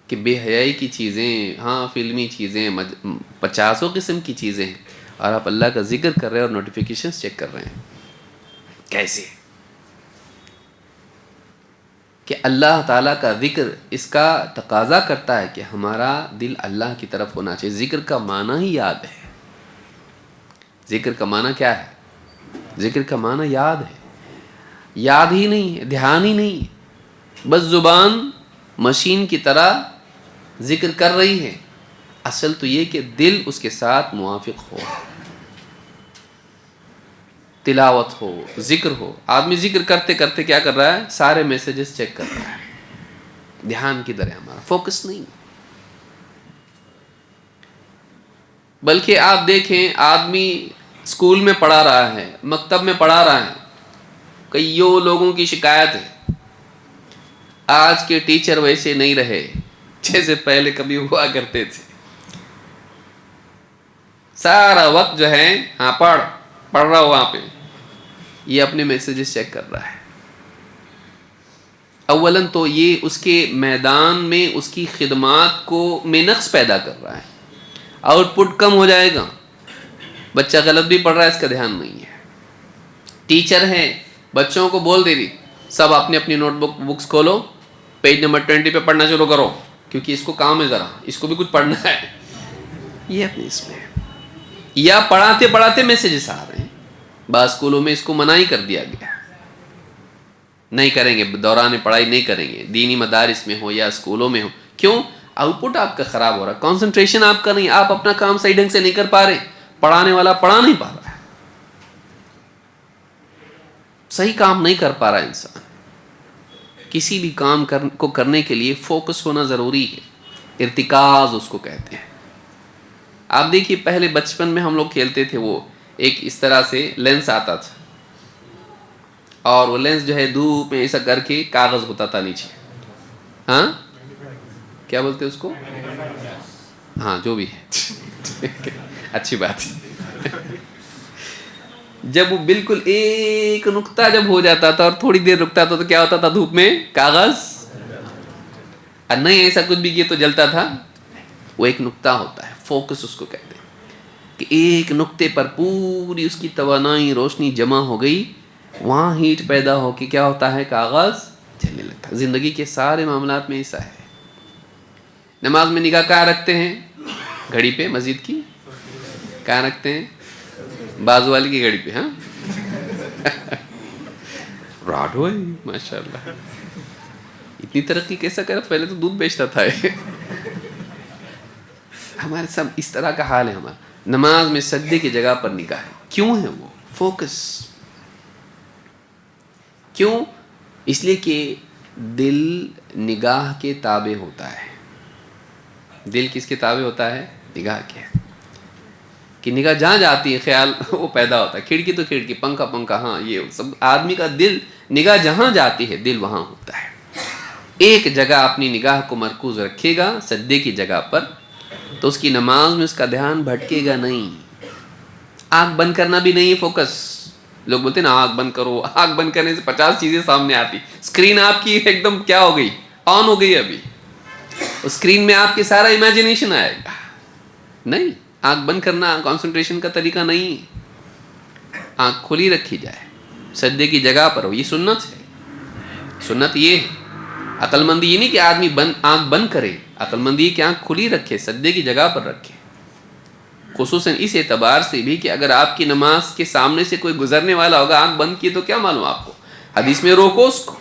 کہ بے حیائی کی چیزیں، ہاں فلمی چیزیں، 50 قسم کی چیزیں ہیں، اور آپ اللہ کا ذکر کر رہے ہیں اور نوٹیفیکیشنز چیک کر رہے ہیں. کیسے کہ اللہ تعالیٰ کا ذکر اس کا تقاضا کرتا ہے کہ ہمارا دل اللہ کی طرف ہونا چاہیے. ذکر کا معنی ہی یاد ہے. ذکر کا معنی کیا ہے؟ ذکر کا معنی یاد ہے. یاد ہی نہیں ہے، دھیان ہی نہیں ہے، بس زبان مشین کی طرح ذکر کر رہی ہے. اصل تو یہ کہ دل اس کے ساتھ موافق ہو، تلاوت ہو، ذکر ہو. آدمی ذکر کرتے کرتے کیا کر رہا ہے؟ سارے میسیجز چیک کر رہا ہے. دھیان کدھر ہے ہمارا؟ فوکس نہیں. بلکہ آپ دیکھیں آدمی اسکول میں پڑھا رہا ہے، مکتب میں پڑھا رہا ہے، کئیوں لوگوں کی شکایت ہے آج کے ٹیچر ویسے نہیں رہے جیسے پہلے کبھی ہوا کرتے تھے. سارا وقت جو ہے ہاں پڑھ رہا ہو وہاں پہ، یہ اپنے میسیجز چیک کر رہا ہے. اولاً تو یہ اس کے میدان میں اس کی خدمات کو میں نقص پیدا کر رہا ہے، آؤٹ پٹ کم ہو جائے گا. بچہ غلط بھی پڑھ رہا ہے، اس کا دھیان نہیں ہے. ٹیچر ہے بچوں کو بول دے رہی سب اپنی اپنی نوٹ بکس کھولو، پیج نمبر 20 پہ پڑھنا شروع کرو، کیونکہ اس کو کام ہے، ذرا اس کو بھی کچھ پڑھنا ہے. یہ اپنے اس میں یا پڑھاتے پڑھاتے میسیجز آ رہے ہیں. بعض اسکولوں میں اس کو منع ہی کر دیا گیا، نہیں کریں گے، دوران پڑھائی نہیں کریں گے، دینی مدارس میں ہو یا اسکولوں میں ہو. کیوں؟ آؤٹ پٹ آپ کا خراب ہو رہا ہے، کانسنٹریشن آپ کا نہیں، آپ اپنا کام صحیح ڈھنگ سے نہیں کر پا رہے، پڑھانے والا پڑھا نہیں پا رہا ہے، صحیح کام نہیں کر پا رہا انسان. کسی بھی کام کو کرنے کے لیے فوکس ہونا ضروری ہے، ارتکاز اس کو کہتے ہیں. آپ دیکھیے پہلے بچپن میں ہم لوگ کھیلتے تھے، وہ ایک اس طرح سے لینس آتا تھا، اور وہ لینس جو ہے دھوپ میں ایسا کر کے کاغذ ہوتا تھا نیچے، ہاں کیا بولتے اس کو، ہاں جو بھی ہے اچھی بات ہے. جب وہ بالکل ایک نقطہ جب ہو جاتا تھا اور تھوڑی دیر رکتا تھا تو کیا ہوتا تھا، دھوپ میں کاغذ، اور نہیں ایسا کچھ بھی کیا تو جلتا تھا. وہ ایک نقطہ ہوتا ہے، فوکس اس کو کہتے ہیں، کہ ایک نقطے پر پوری اس کی توانائی روشنی جمع ہو گئی، وہاں ہیٹ پیدا ہو کے کیا ہوتا ہے، کاغذ چلنے لگتا ہے. زندگی کے سارے معاملات میں ایسا ہے. نماز میں نگاہ کہاں رکھتے ہیں، گھڑی پہ، مسجد کی کہاں رکھتے ہیں، بازو والی کی گھڑی پہ. ہاں راڈ ہوئے ماشاء اللہ، اتنی ترقی کیسا کرا، پہلے تو دودھ بیچتا تھا. ہمارے سب اس طرح کا حال ہے. ہمارا نماز میں سجدے کی جگہ پر نگاہ ہے. کیوں ہے وہ فوکس؟ کیوں؟ اس لیے کہ دل نگاہ کے تابع ہوتا ہے. دل کس کے تابع ہوتا ہے؟ نگاہ کے. کہ نگاہ جہاں جاتی ہے خیال وہ پیدا ہوتا ہے. کھڑکی تو کھڑکی، پنکھا پنکھا، ہاں یہ سب آدمی کا دل، نگاہ جہاں جاتی ہے دل وہاں ہوتا ہے. ایک جگہ اپنی نگاہ کو مرکوز رکھے گا سجدے کی جگہ پر، تو اس کی نماز میں اس کا دھیان بھٹکے گا نہیں. آنکھ بند کرنا بھی نہیں ہے فوکس. لوگ بولتے ہیں نا آنکھ بند کرو، آنکھ بند کرنے سے 50 چیزیں سامنے آتی. اسکرین آپ کی ایک دم کیا ہو گئی، آن ہو گئی. ابھی اسکرین میں آپ کے سارا امیجنیشن آئے گا. نہیں، آنکھ بند کرنا کنسنٹریشن کا طریقہ نہیں. آنکھ کھلی رکھی جائے، سجدے کی جگہ پر ہو. یہ سنت ہے. سنت یہ ہے. عقل مندی یہ نہیں کہ آدمی آنکھ بند کرے، عقل مندی کہ آنکھ کھلی رکھے، سجدے کی جگہ پر رکھے. خصوصاً اس اعتبار سے بھی کہ اگر آپ کی نماز کے سامنے سے کوئی گزرنے والا ہوگا، آنکھ بند کی تو کیا معلوم آپ کو. حدیث میں روکو اس کو،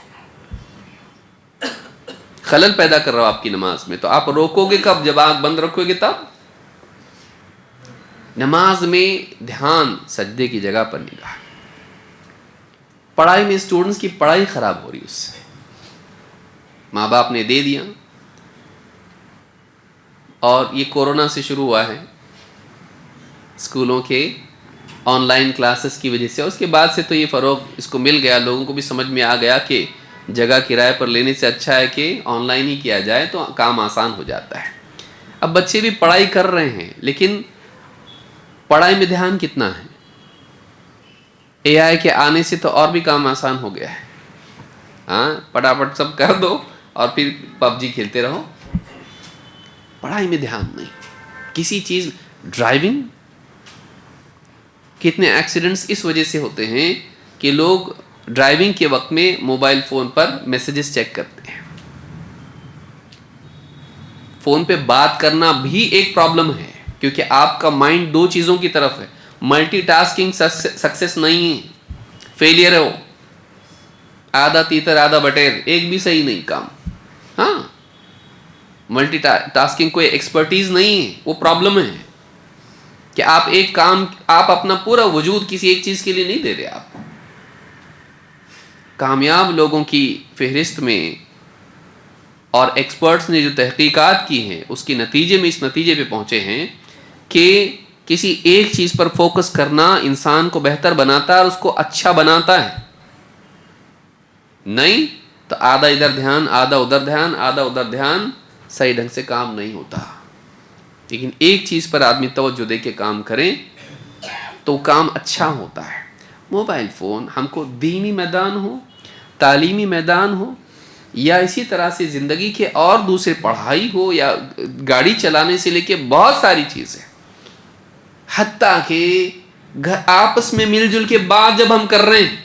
خلل پیدا کر رہا ہو آپ کی نماز میں. تو آپ روکو گے کب؟ جب آنکھ بند رکھو گے تب. نماز میں دھیان سجدے کی جگہ پر نگاہ. پڑھائی میں اسٹوڈنٹس کی پڑھائی خراب ہو رہی، اس سے ماں باپ نے دے دیا، اور یہ کورونا سے شروع ہوا ہے، اسکولوں کے آن لائن کلاسز کی وجہ سے. اس کے بعد سے تو یہ فروغ اس کو مل گیا، لوگوں کو بھی سمجھ میں آ گیا کہ جگہ کرائے پر لینے سے اچھا ہے کہ آن لائن ہی کیا جائے تو کام آسان ہو جاتا ہے. اب بچے بھی پڑھائی کر رہے ہیں، لیکن پڑھائی میں دھیان کتنا ہے؟ اے آئی کے آنے سے تو اور بھی کام آسان ہو گیا ہے. ہاں پٹافٹ سب کر دو اور پھر پب جی کھیلتے رہو. پڑھائی میں دھیان نہیں. کسی چیز، ڈرائیونگ، کتنے ایکسیڈنٹس اس وجہ سے ہوتے ہیں کہ لوگ ڈرائیونگ کے وقت میں موبائل فون پر میسیجز چیک کرتے ہیں. فون پہ بات کرنا بھی ایک پرابلم ہے، کیونکہ آپ کا مائنڈ دو چیزوں کی طرف ہے. ملٹی ٹاسکنگ سکسیس نہیں ہے، فیلئر ہے وہ. آدھا تیتر آدھا بٹیر، ایک بھی صحیح نہیں کام. ہاں ملٹی ٹاسکنگ کوئی ایکسپرٹیز نہیں ہے، وہ پرابلم ہے کہ آپ ایک کام، آپ اپنا پورا وجود کسی ایک چیز کے لیے نہیں دے رہے. آپ کامیاب لوگوں کی فہرست میں اور ایکسپرٹس نے جو تحقیقات کی ہیں اس کے نتیجے میں اس نتیجے پہ پہنچے ہیں کہ کسی ایک چیز پر فوکس کرنا انسان کو بہتر بناتا ہے اور اس کو اچھا بناتا ہے. نہیں تو آدھا ادھر دھیان آدھا ادھر دھیان آدھا ادھر دھیان، صحیح ڈھنگ سے کام نہیں ہوتا. لیکن ایک چیز پر آدمی توجہ دے کے کام کریں تو کام اچھا ہوتا ہے. موبائل فون ہم کو دینی میدان ہو، تعلیمی میدان ہو، یا اسی طرح سے زندگی کے اور دوسرے پڑھائی ہو، یا گاڑی چلانے سے لے کے بہت ساری چیزیں، حتیٰ کہ آپس میں مل جل کے بات جب ہم کر رہے ہیں،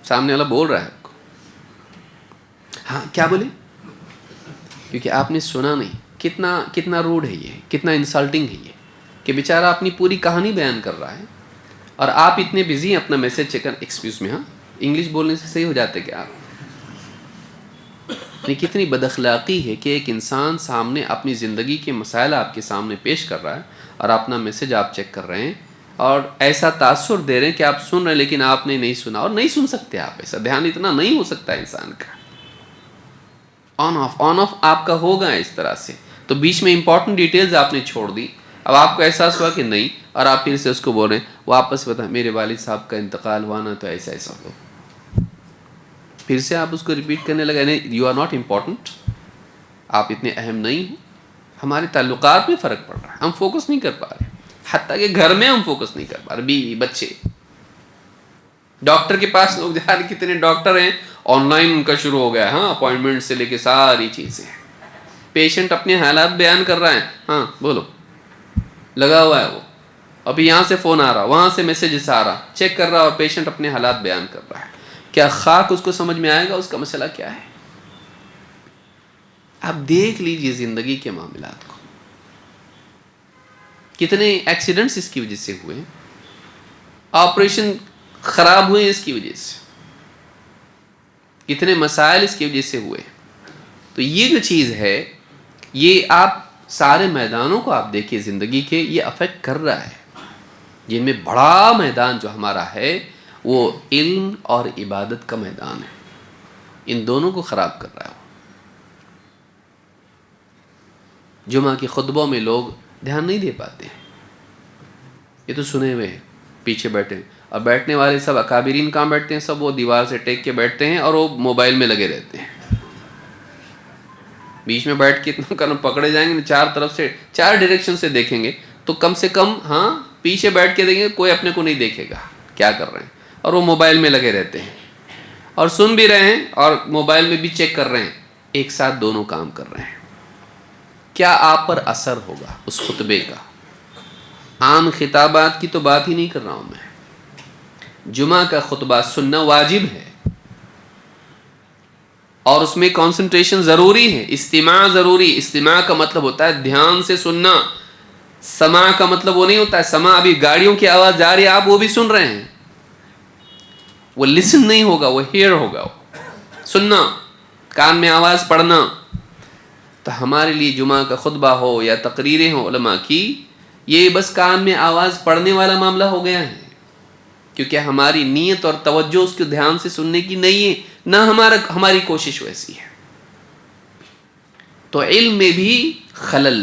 سامنے والا بول رہا ہے آپ کو، ہاں کیا بولے، کیونکہ آپ نے سنا نہیں. کتنا روڈ ہے یہ، کتنا انسلٹنگ ہے یہ، کہ بیچارہ اپنی پوری کہانی بیان کر رہا ہے اور آپ اتنے بزی ہیں اپنا میسج چیک کر. ایکسکیوز میں، ہاں انگلش بولنے سے صحیح ہو جاتے کہ آپ، کتنی بد اخلاقی ہے کہ ایک انسان سامنے اپنی زندگی کے مسائل آپ کے سامنے پیش کر رہا ہے اور اپنا میسج آپ چیک کر رہے ہیں اور ایسا تاثر دے رہے ہیں کہ آپ سن رہے ہیں لیکن آپ نے نہیں سنا، اور نہیں سن سکتے آپ. ایسا دھیان اتنا نہیں ہو سکتا ہے انسان کا. آن آف آپ کا ہوگا اس طرح سے، تو بیچ میں امپورٹنٹ ڈیٹیلز آپ نے چھوڑ دی. اب آپ کو احساس ہوا کہ نہیں، اور آپ پھر سے اس کو بول رہے ہیں، واپس بتائیں میرے والد صاحب کا انتقال ہوا نا تو ایسا ایسا ہو. پھر سے آپ اس کو ریپیٹ کرنے لگے، نہیں یو آر ناٹ امپورٹنٹ، آپ اتنے اہم نہیں ہو. ہمارے تعلقات میں فرق پڑ رہا ہے، ہم فوکس نہیں کر پا رہے، حتیٰ کہ گھر میں ہم فوکس نہیں کر پا رہے. بیوی بچے، ڈاکٹر کے پاس لوگ جا رہے، کتنے ڈاکٹر ہیں آن لائن ان کا شروع ہو گیا ہے، ہاں اپوائنٹمنٹ سے لے کے ساری چیزیں. پیشنٹ اپنے حالات بیان کر رہا ہے، ہاں بولو، لگا ہوا ہے وہ، ابھی یہاں سے فون آ رہا، وہاں سے میسیجز آ رہا، چیک کر رہا، اور پیشنٹ اپنے حالات بیان کر رہا ہے. کیا خاک اس کو سمجھ میں آئے گا اس کا مسئلہ کیا ہے؟ آپ دیکھ لیجئے زندگی کے معاملات کو، کتنے ایکسیڈنٹس اس کی وجہ سے ہوئے، آپریشن خراب ہوئے اس کی وجہ سے، کتنے مسائل اس کی وجہ سے ہوئے. تو یہ جو چیز ہے، یہ آپ سارے میدانوں کو آپ دیکھیے زندگی کے، یہ افیکٹ کر رہا ہے. جن میں بڑا میدان جو ہمارا ہے وہ علم اور عبادت کا میدان ہے، ان دونوں کو خراب کر رہا ہے. جمعہ کے خطبوں میں لوگ دھیان نہیں دے پاتے ہیں، یہ تو سنے ہوئے ہیں، پیچھے بیٹھے ہیں، اور بیٹھنے والے سب اکابرین کہاں بیٹھتے ہیں، سب وہ دیوار سے ٹیک کے بیٹھتے ہیں اور وہ موبائل میں لگے رہتے ہیں. بیچ میں بیٹھ کے اتنا کرنا پکڑے جائیں گے، چار طرف سے، چار ڈائریکشن سے دیکھیں گے تو کم سے کم، ہاں پیچھے بیٹھ کے دیکھیں گے کوئی اپنے کو نہیں دیکھے گا کیا کر رہے ہیں، اور وہ موبائل میں لگے رہتے ہیں اور سن بھی رہے ہیں اور موبائل میں بھی چیک کر رہے ہیں، ایک ساتھ دونوں کام کر رہے ہیں. کیا آپ پر اثر ہوگا اس خطبے کا؟ عام خطابات کی تو بات ہی نہیں کر رہا ہوں میں، جمعہ کا خطبہ سننا واجب ہے اور اس میں کنسنٹریشن ضروری ہے، استماع ضروری. استماع کا مطلب ہوتا ہے دھیان سے سننا. سماع کا مطلب وہ نہیں ہوتا ہے، سماع ابھی گاڑیوں کی آواز جا رہی ہے آپ وہ بھی سن رہے ہیں، وہ لسن نہیں ہوگا، وہ ہیئر ہوگا. سننا، کان میں آواز پڑنا. تو ہمارے لیے جمعہ کا خطبہ ہو یا تقریریں ہوں علماء کی، یہ بس کان میں آواز پڑنے والا معاملہ ہو گیا ہے، کیونکہ ہماری نیت اور توجہ اس کو دھیان سے سننے کی نہیں ہے، نہ ہماری کوشش ویسی ہے. تو علم میں بھی خلل،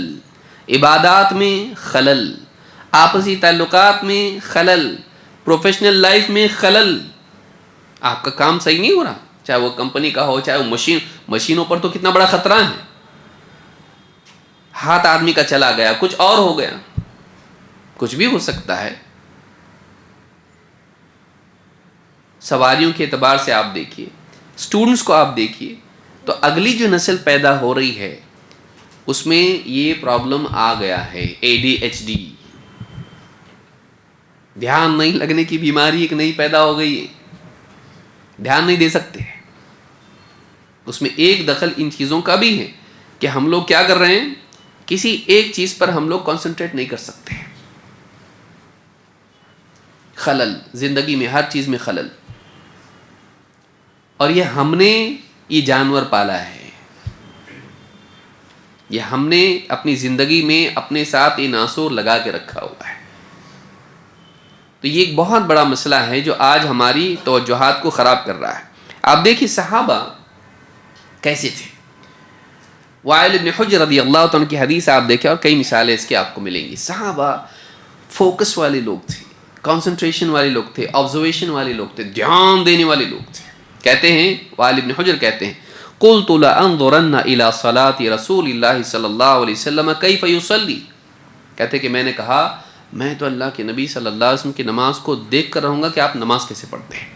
عبادات میں خلل، آپسی تعلقات میں خلل، پروفیشنل لائف میں خلل. آپ کا کام صحیح نہیں ہو رہا، چاہے وہ کمپنی کا ہو، چاہے وہ مشینوں پر تو کتنا بڑا خطرہ ہے. ہاتھ آدمی کا چلا گیا، کچھ اور ہو گیا، کچھ بھی ہو سکتا ہے. سواریوں کے اعتبار سے آپ دیکھیے، اسٹوڈنٹس کو آپ دیکھیے، تو اگلی جو نسل پیدا ہو رہی ہے اس میں یہ پرابلم آ گیا ہے، ADHD، دھیان نہیں لگنے کی بیماری ایک نئی پیدا ہو گئی ہے. دھیان نہیں دے سکتے. اس میں ایک دخل ان چیزوں کا بھی ہے کہ ہم لوگ کیا کر رہے ہیں، کسی ایک چیز پر ہم لوگ کنسنٹریٹ نہیں کر سکتے. خلل زندگی میں، ہر چیز میں خلل. اور یہ ہم نے یہ جانور پالا ہے، یہ ہم نے اپنی زندگی میں اپنے ساتھ یہ ناسور لگا کے رکھا ہوا ہے. تو یہ ایک بہت بڑا مسئلہ ہے جو آج ہماری توجہات کو خراب کر رہا ہے. آپ دیکھیے صحابہ کیسے تھے. وائل بن حجر رضی اللہ تعالیٰ کی حدیث آپ دیکھیں، اور کئی مثالیں اس کی آپ کو ملیں گی. صحابہ فوکس والے لوگ تھے، کانسنٹریشن والے لوگ تھے, آبزرویشن والے لوگ تھے, دھیان دینے والے لوگ تھے. کہتے ہیں وائل ابن حجر کہتے ہیں قلت لانظرن الى صلاة رسول اللہ صلی اللہ علیہ وسلم کیف یصلی, کہتے کہ میں نے کہا میں تو اللہ کے نبی صلی اللہ علیہ وسلم کی نماز کو دیکھ کر رہوں گا کہ آپ نماز کیسے پڑھتے ہیں.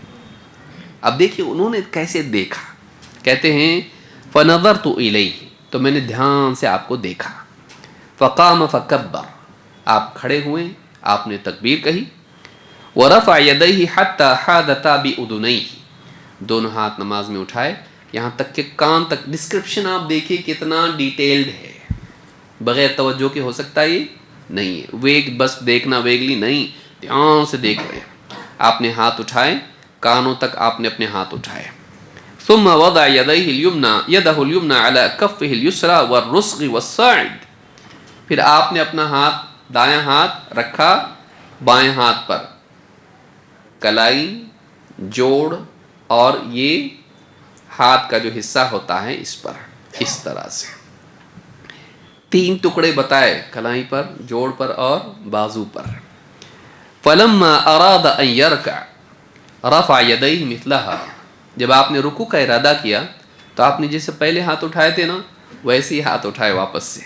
اب دیکھیے انہوں نے کیسے دیکھا, کہتے ہیں فنظرت الیہ, تو میں نے دھیان سے آپ کو دیکھا. فقام فکبر, آپ کھڑے ہوئے, آپ نے تکبیر کہی. ورفع یدیہ حتی حادتا باذنیہ, دونوں ہاتھ نماز میں اٹھائے یہاں تک کہ کان تک. ڈسکرپشن آپ دیکھیے کتنا ڈیٹیلڈ ہے, بغیر توجہ کے ہو سکتا ہے یہ نہیں ہے. ویگ بس دیکھنا ویگلی نہیں, دھیان سے دیکھ رہے ہیں. آپ نے ہاتھ اٹھائے, کانوں تک آپ نے اپنے ہاتھ اٹھائے. ثم وضع يده اليمنى على كفه اليسرى والرسغ والصاعد, پھر آپ نے اپنا ہاتھ دایاں ہاتھ رکھا بائیں ہاتھ پر, کلائی, جوڑ اور یہ ہاتھ کا جو حصہ ہوتا ہے اس پر, اس طرح سے 3 ٹکڑے بتائے, کلائی پر, جوڑ پر اور بازو پر. فلما اراد ان يركع رفع يديه مثلها, جب آپ نے رکوع کا ارادہ کیا تو آپ نے جیسے پہلے ہاتھ اٹھائے تھے نا ویسے ہی ہاتھ اٹھائے واپس سے.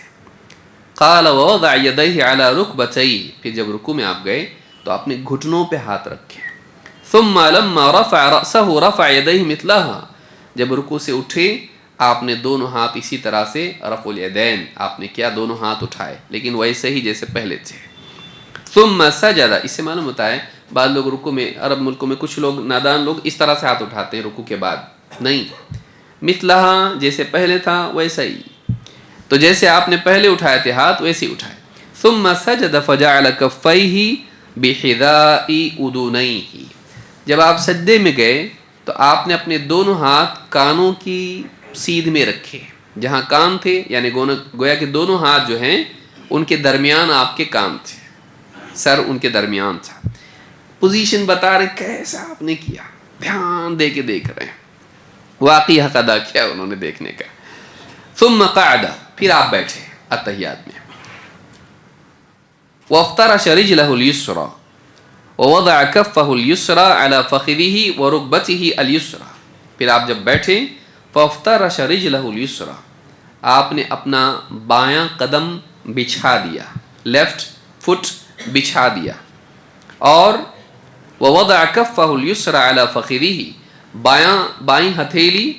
قال ووضع يديه على ركبتيه, پھر جب رکوع میں آپ گئے تو آپ نے گھٹنوں پہ ہاتھ رکھے. ثم لما رفع رأسه رفع يديه مثلها, جب رکوع سے اٹھے آپ نے دونوں ہاتھ اسی طرح سے رفع الیدین آپ نے کیا, دونوں ہاتھ اٹھائے لیکن ویسے ہی جیسے پہلے تھے. ثم سجد, اس سے معلوم ہوتا ہے بعض لوگ رکوع میں, عرب ملکوں میں کچھ لوگ نادان لوگ اس طرح سے ہاتھ اٹھاتے ہیں رکوع کے بعد, نہیں, مثلہا جیسے پہلے تھا ویسا ہی, تو جیسے آپ نے پہلے اٹھائے تھے ہاتھ ویسے ہی اٹھائے. ثم سجد فجعل کفیہ بحذاء اذنیہ, جب آپ سجدے میں گئے تو آپ نے اپنے دونوں ہاتھ کانوں کی سیدھ میں رکھے, جہاں کان تھے, یعنی گویا کہ دونوں ہاتھ جو ہیں ان کے درمیان آپ کے کان تھے, سر ان کے درمیان تھا. پوزیشن بتا رہے کیسا آپ نے کیا, دھیان دے کے دیکھ رہے ہیں, واقعی حق ادا کیا انہوں نے دیکھنے کا. ثم قعد, پھر آپ بیٹھے التحیات میں. وافترش رجلہ الیسرى ووضع کفہ الیسرى علی فخذہ ورکبتہ الیسرى, پھر آپ جب بیٹھے فافترش رجلہ الیسرى, آپ نے اپنا بایاں قدم بچھا دیا, لیفٹ فٹ بچھا دیا, اور ووضع کفہ الیسرى علی فخذہ, بائیں ہتھیلی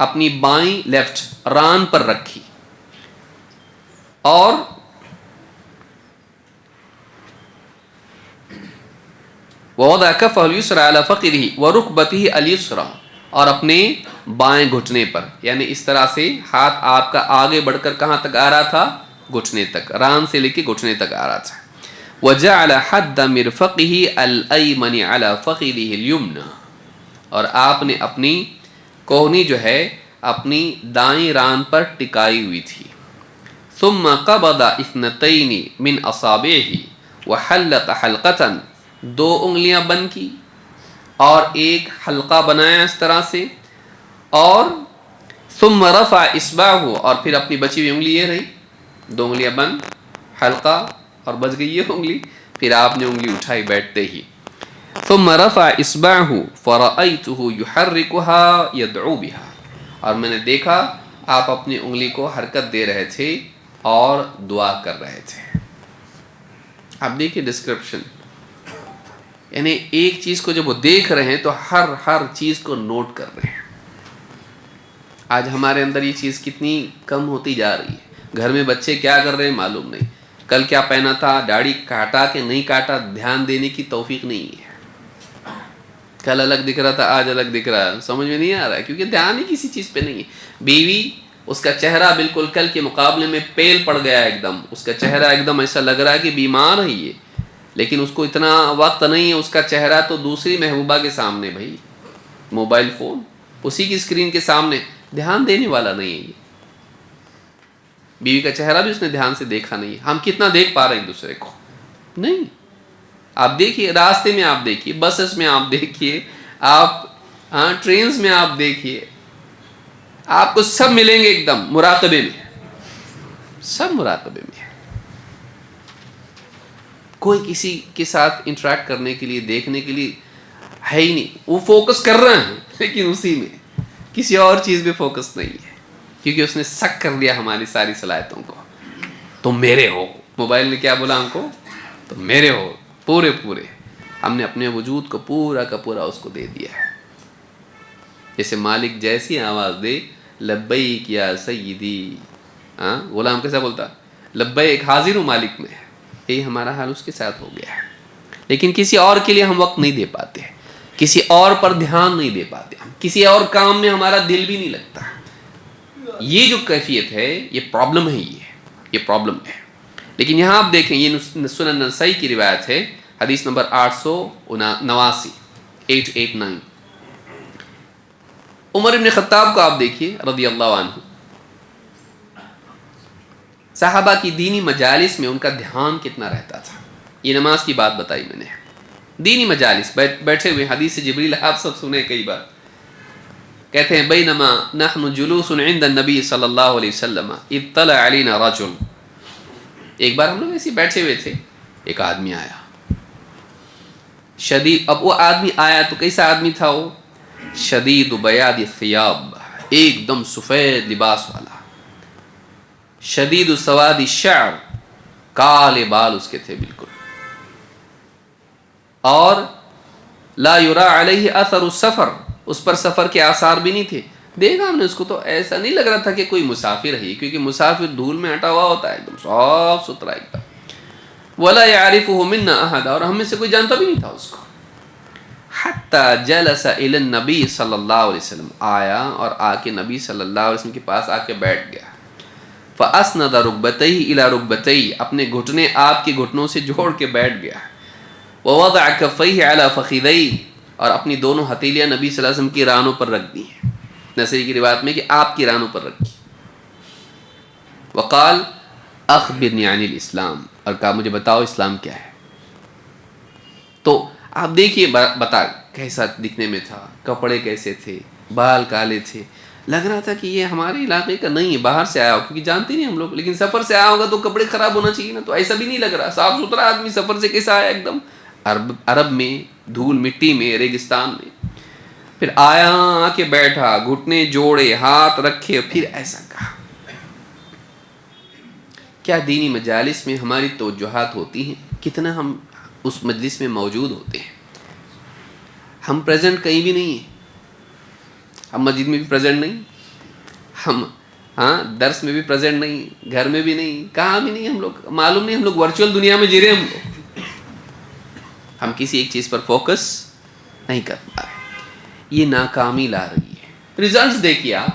اپنی بائیں لیفٹ ران پر رکھی, اور ووضع کفہ الیسرى علی فخذہ ورکبتہ الیسرى, اور اپنے بائیں گھٹنے پر, یعنی اس طرح سے ہاتھ آپ کا آگے بڑھ کر کہاں تک آ رہا تھا, گھٹنے تک, ران سے لے کے گھٹنے تک آ رہا تھا. وجعل حد مرفقہ الایمن علی فخذہ الیمنى, اور آپ نے اپنی کوہنی جو ہے اپنی دائیں ران پر ٹکائی ہوئی تھی. ثم قبض اثنتین من اصابعہ وحلق حلقۃ, 2 انگلیاں بند کی اور ایک حلقہ بنایا اس طرح سے, اور ثم رفع اصبعہ, اور پھر اپنی بچی ہوئی انگلی یہ رہی, 2 انگلیاں بند, حلقہ اور بچ گئی یہ انگلی, پھر آپ نے انگلی اٹھائی بیٹھتے ہی. ثم رفع اصبعہ فرأیتہ یحرکها یدعو بها, اور میں نے دیکھا آپ اپنی انگلی کو حرکت دے رہے تھے اور دعا کر رہے تھے. آپ دیکھیے ڈسکرپشن, یعنی ایک چیز کو جب وہ دیکھ رہے ہیں تو ہر چیز کو نوٹ کر رہے ہیں. آج ہمارے اندر یہ چیز کتنی کم ہوتی جا رہی ہے. گھر میں بچے کیا کر رہے ہیں معلوم نہیں, کل کیا پہنا تھا, داڑھی کاٹا کہ نہیں کاٹا, دھیان دینے کی توفیق نہیں ہے. کل الگ دکھ رہا تھا آج الگ دکھ رہا ہے, سمجھ میں نہیں آ رہا ہے, کیونکہ دھیان ہی کسی چیز پہ نہیں ہے. بیوی, اس کا چہرہ بالکل کل کے مقابلے میں پیل پڑ گیا ایک دم, اس کا چہرہ ایک دم ایسا لگ رہا ہے کہ بیمار ہے یہ, لیکن اس کو اتنا وقت نہیں ہے, اس کا چہرہ تو دوسری محبوبہ کے سامنے, بھائی موبائل فون اسی کی اسکرین کے سامنے, دھیان دینے والا نہیں ہے یہ. بیوی کا چہرہ بھی اس نے دھیان سے دیکھا نہیں ہے. ہم کتنا دیکھ پا رہے ہیں دوسرے کو, نہیں. آپ دیکھیے راستے میں, آپ دیکھیے بسز میں, آپ دیکھیے آپ ٹرینز میں, آپ دیکھیے آپ کو سب ملیں گے ایک دم مراقبے میں, سب مراقبے میں. کوئی کسی کے ساتھ انٹریکٹ کرنے کے لیے، دیکھنے کے لیے ہے ہی نہیں. وہ فوکس کر رہے ہیں لیکن اسی میں، کسی اور چیز پہ فوکس نہیں ہے، کیونکہ اس نے سک کر لیا ہماری ساری صلاحیتوں کو. تم میرے ہو. موبائل نے کیا بولا ہم کو؟ تم میرے ہو پورے پورے. ہم نے اپنے وجود کو پورا کا پورا اس کو دے دیا ہے. جیسے مالک جیسی آواز دے، لبیک یا سیدی، غلام کیسا بولتا؟ لبیک، حاضر ہوں مالک میں. یہی ہمارا حال اس کے ساتھ ہو گیا ہے. لیکن کسی اور کے لیے ہم وقت نہیں دے پاتے، کسی اور پر دھیان نہیں دے پاتے، کسی اور کام میں ہمارا دل بھی نہیں لگتا. یہ جو کیفیت ہے، یہ پرابلم ہے، یہ پرابلم ہے. لیکن یہاں آپ دیکھیں، یہ سنن نسائی کی روایت ہے، حدیث نمبر 889، 889. عمر ابن خطاب کو آپ دیکھیے رضی اللہ عنہ، صحابہ کی دینی مجالس میں ان کا دھیان کتنا رہتا تھا. یہ نماز کی بات بتائی میں نے. دینی مجالس بیٹھے ہوئے، حدیث جبریل آپ سب سنے کئی بار. کہتے ہیں بینما نحن جلوس عند النبی صلی اللہ علیہ وسلم اذ طلع علینا رجل. ایک بار ہم لوگ ایسے بیٹھے ہوئے تھے، ایک آدمی آیا شدید. اب وہ آدمی آیا تو کیسا آدمی تھا وہ؟ شدید بیاض الثیاب، ایک دم سفید لباس والا. شدید سواد الشعر، کالے بال اس کے تھے بالکل. اور لا یرا علیہ اثر السفر، اس پر سفر کے آثار بھی نہیں تھے. دیکھا ہم نے اس کو تو ایسا نہیں لگ رہا تھا کہ کوئی مسافر ہے، کیونکہ مسافر دھول میں ہٹا ہوا ہوتا ہے، ایک دم صاف ستھرا ایک دم. ولا يعرفه منا احد، اور ہم میں سے کوئی جانتا بھی نہیں تھا اس کو. حتی جلس الی النبی صلی اللہ علیہ وسلم، آیا اور آ کے نبی صلی اللہ علیہ وسلم کے پاس آ کے بیٹھ گیا. فاسند رکبتیہ الی رکبتیہ، اپنے گھٹنے آپ کے گھٹنوں سے جوڑ کے بیٹھ گیا. ووضع کفیہ علی فخذیہ، اور اپنی دونوں ہتھیلیاں نبی صلی اللہ علیہ وسلم کی رانوں پر رکھ دی ہیں. نسائی کی روایت میں کہ آپ کی رانوں پر رکھی. وقال اخبرنی عن الاسلام، اور کہا مجھے بتاؤ اسلام کیا ہے. تو آپ دیکھیے، بتا کیسا دکھنے میں تھا، کپڑے کیسے تھے، بال کالے تھے. لگ رہا تھا کہ یہ ہمارے علاقے کا نہیں ہے، باہر سے آیا ہو، کیونکہ جانتے نہیں ہم لوگ. لیکن سفر سے آیا ہوگا تو کپڑے خراب ہونا چاہیے نا، تو ایسا بھی نہیں لگ رہا. صاف ستھرا آدمی سفر سے کیسا آیا، ایک دم عرب میں، دھول مٹی میں، ریگستان میں. پھر آیا، آ کے بیٹھا، گھٹنے جوڑے، ہاتھ رکھے، پھر ایسا کہا. کیا دینی مجالس میں ہماری توجہات ہوتی ہیں؟ کتنا ہم اس مجلس میں موجود ہوتے ہیں. ہم پریزنٹ کہیں بھی نہیں ہیں. ہم مسجد میں بھی پریزنٹ نہیں، ہم درس میں بھی پریزنٹ نہیں، گھر میں بھی نہیں، کہاں بھی نہیں. ہم لوگ معلوم نہیں، ہم لوگ ورچوئل دنیا میں جی رہے ہیں. ہم کسی ایک چیز پر فوکس نہیں کر پا رہے. یہ ناکامی لا رہی ہے. ریزلٹس دیکھیے آپ،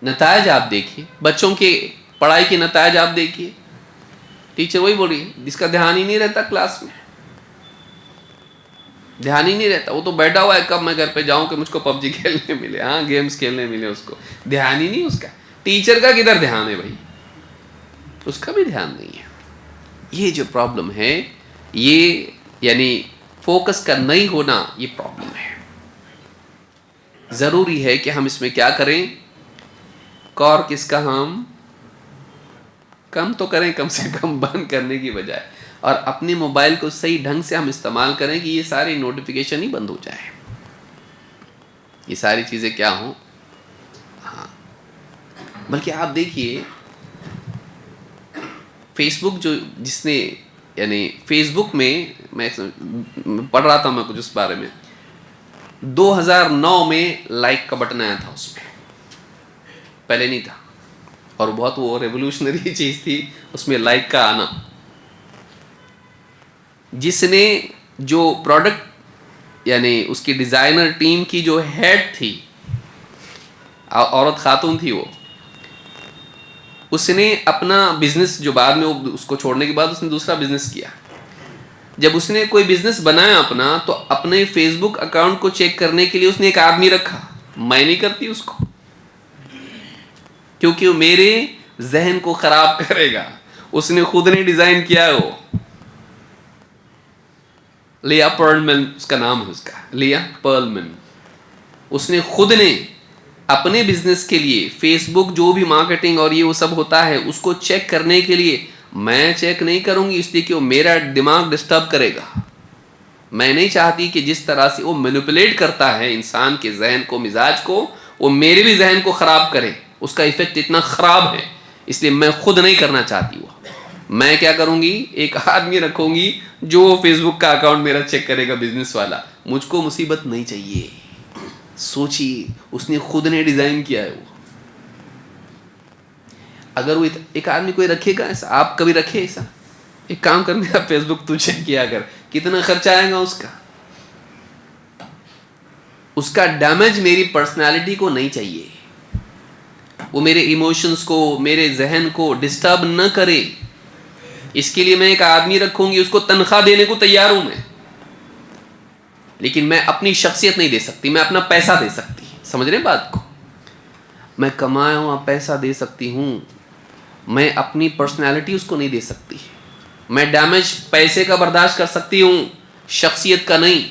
نتائج آپ دیکھیے، بچوں کے پڑھائی کے نتائج آپ دیکھیے. ٹیچر وہی بول رہی ہے، جس کا دھیان ہی نہیں رہتا کلاس میں، دھیان ہی نہیں رہتا. وہ تو بیٹھا ہوا ہے کب میں گھر پہ جاؤں کہ مجھ کو PUBG کھیلنے ملے، گیمز کھیلنے ملے. اس کو دھیان ہی نہیں اس کا. ٹیچر کا کدھر دھیان ہے بھائی؟ اس کا بھی دھیان نہیں ہے. یہ جو پرابلم ہے، یہ یعنی فوکس کا نہیں ہونا، یہ پرابلم ہے. ضروری ہے کہ ہم اس میں کیا کریں، کور کس کا ہم کم تو کریں، کم سے کم بند کرنے کی بجائے، اور اپنے موبائل کو صحیح ڈھنگ سے ہم استعمال کریں کہ یہ ساری نوٹیفیکیشن ہی بند ہو جائے، یہ ساری چیزیں کیا ہوں. بلکہ آپ دیکھیے فیس بک، جو جس نے یعنی فیس بک میں پڑھ رہا تھا میں کچھ اس بارے میں، 2009 میں لائک کا بٹن آیا تھا اس میں، پہلے نہیں تھا. اور بہت وہ ریولوشنری چیز تھی اس میں لائک کا آنا. جس نے جو پروڈکٹ یعنی اس کی ڈیزائنر ٹیم کی جو ہیڈ تھی، عورت خاتون تھی، وہ اس نے اپنا بزنس، جو بعد میں اس کو چھوڑنے کے بعد اس نے دوسرا بزنس کیا. جب اس نے کوئی بزنس بنایا اپنا، تو اپنے فیس بک اکاؤنٹ کو چیک کرنے کے لیے اس نے ایک آدمی رکھا. میں نہیں کرتی اس کو، کیونکہ وہ میرے ذہن کو خراب کرے گا. اس نے خود نے ڈیزائن کیا ہے، وہ لیا پرلمن اس کا نام ہے، اس کا لیا پرلمن. اس نے خود نے اپنے بزنس کے لیے فیس بک جو بھی مارکیٹنگ اور یہ وہ سب ہوتا ہے، اس کو چیک کرنے کے لیے میں چیک نہیں کروں گی اس لیے کہ وہ میرا دماغ ڈسٹرب کرے گا. میں نہیں چاہتی کہ جس طرح سے وہ مینیپولیٹ کرتا ہے انسان کے ذہن کو, مزاج کو, وہ میرے بھی ذہن کو خراب کرے. اس کا ایفیکٹ اتنا خراب ہے, اس لیے میں خود نہیں کرنا چاہتی. وہ میں کیا کروں گی, ایک آدمی رکھوں گی جو فیس بک کا اکاؤنٹ میرا چیک کرے گا, بزنس والا. مجھ کو مصیبت نہیں چاہیے. سوچیے, اس نے خود نے ڈیزائن کیا ہے. وہ اگر وہ ایک آدمی کوئی رکھے گا ایسا, آپ کبھی رکھے ایسا, ایک کام کرنے کا فیس بک تو چیک کیا کر, کتنا خرچہ آئے گا اس کا ڈیمیج میری پرسنالٹی کو نہیں چاہیے. وہ میرے ایموشنز کو, میرے ذہن کو ڈسٹرب نہ کرے. اس کے لیے میں ایک آدمی رکھوں گی, اس کو تنخواہ دینے کو تیار ہوں میں, لیکن میں اپنی شخصیت نہیں دے سکتی, میں اپنا پیسہ دے سکتی. سمجھ رہے بات کو؟ میں کمایا ہوا پیسہ دے سکتی ہوں, میں اپنی پرسنالٹی اس کو نہیں دے سکتی. میں ڈیمیج پیسے کا برداشت کر سکتی ہوں, شخصیت کا نہیں.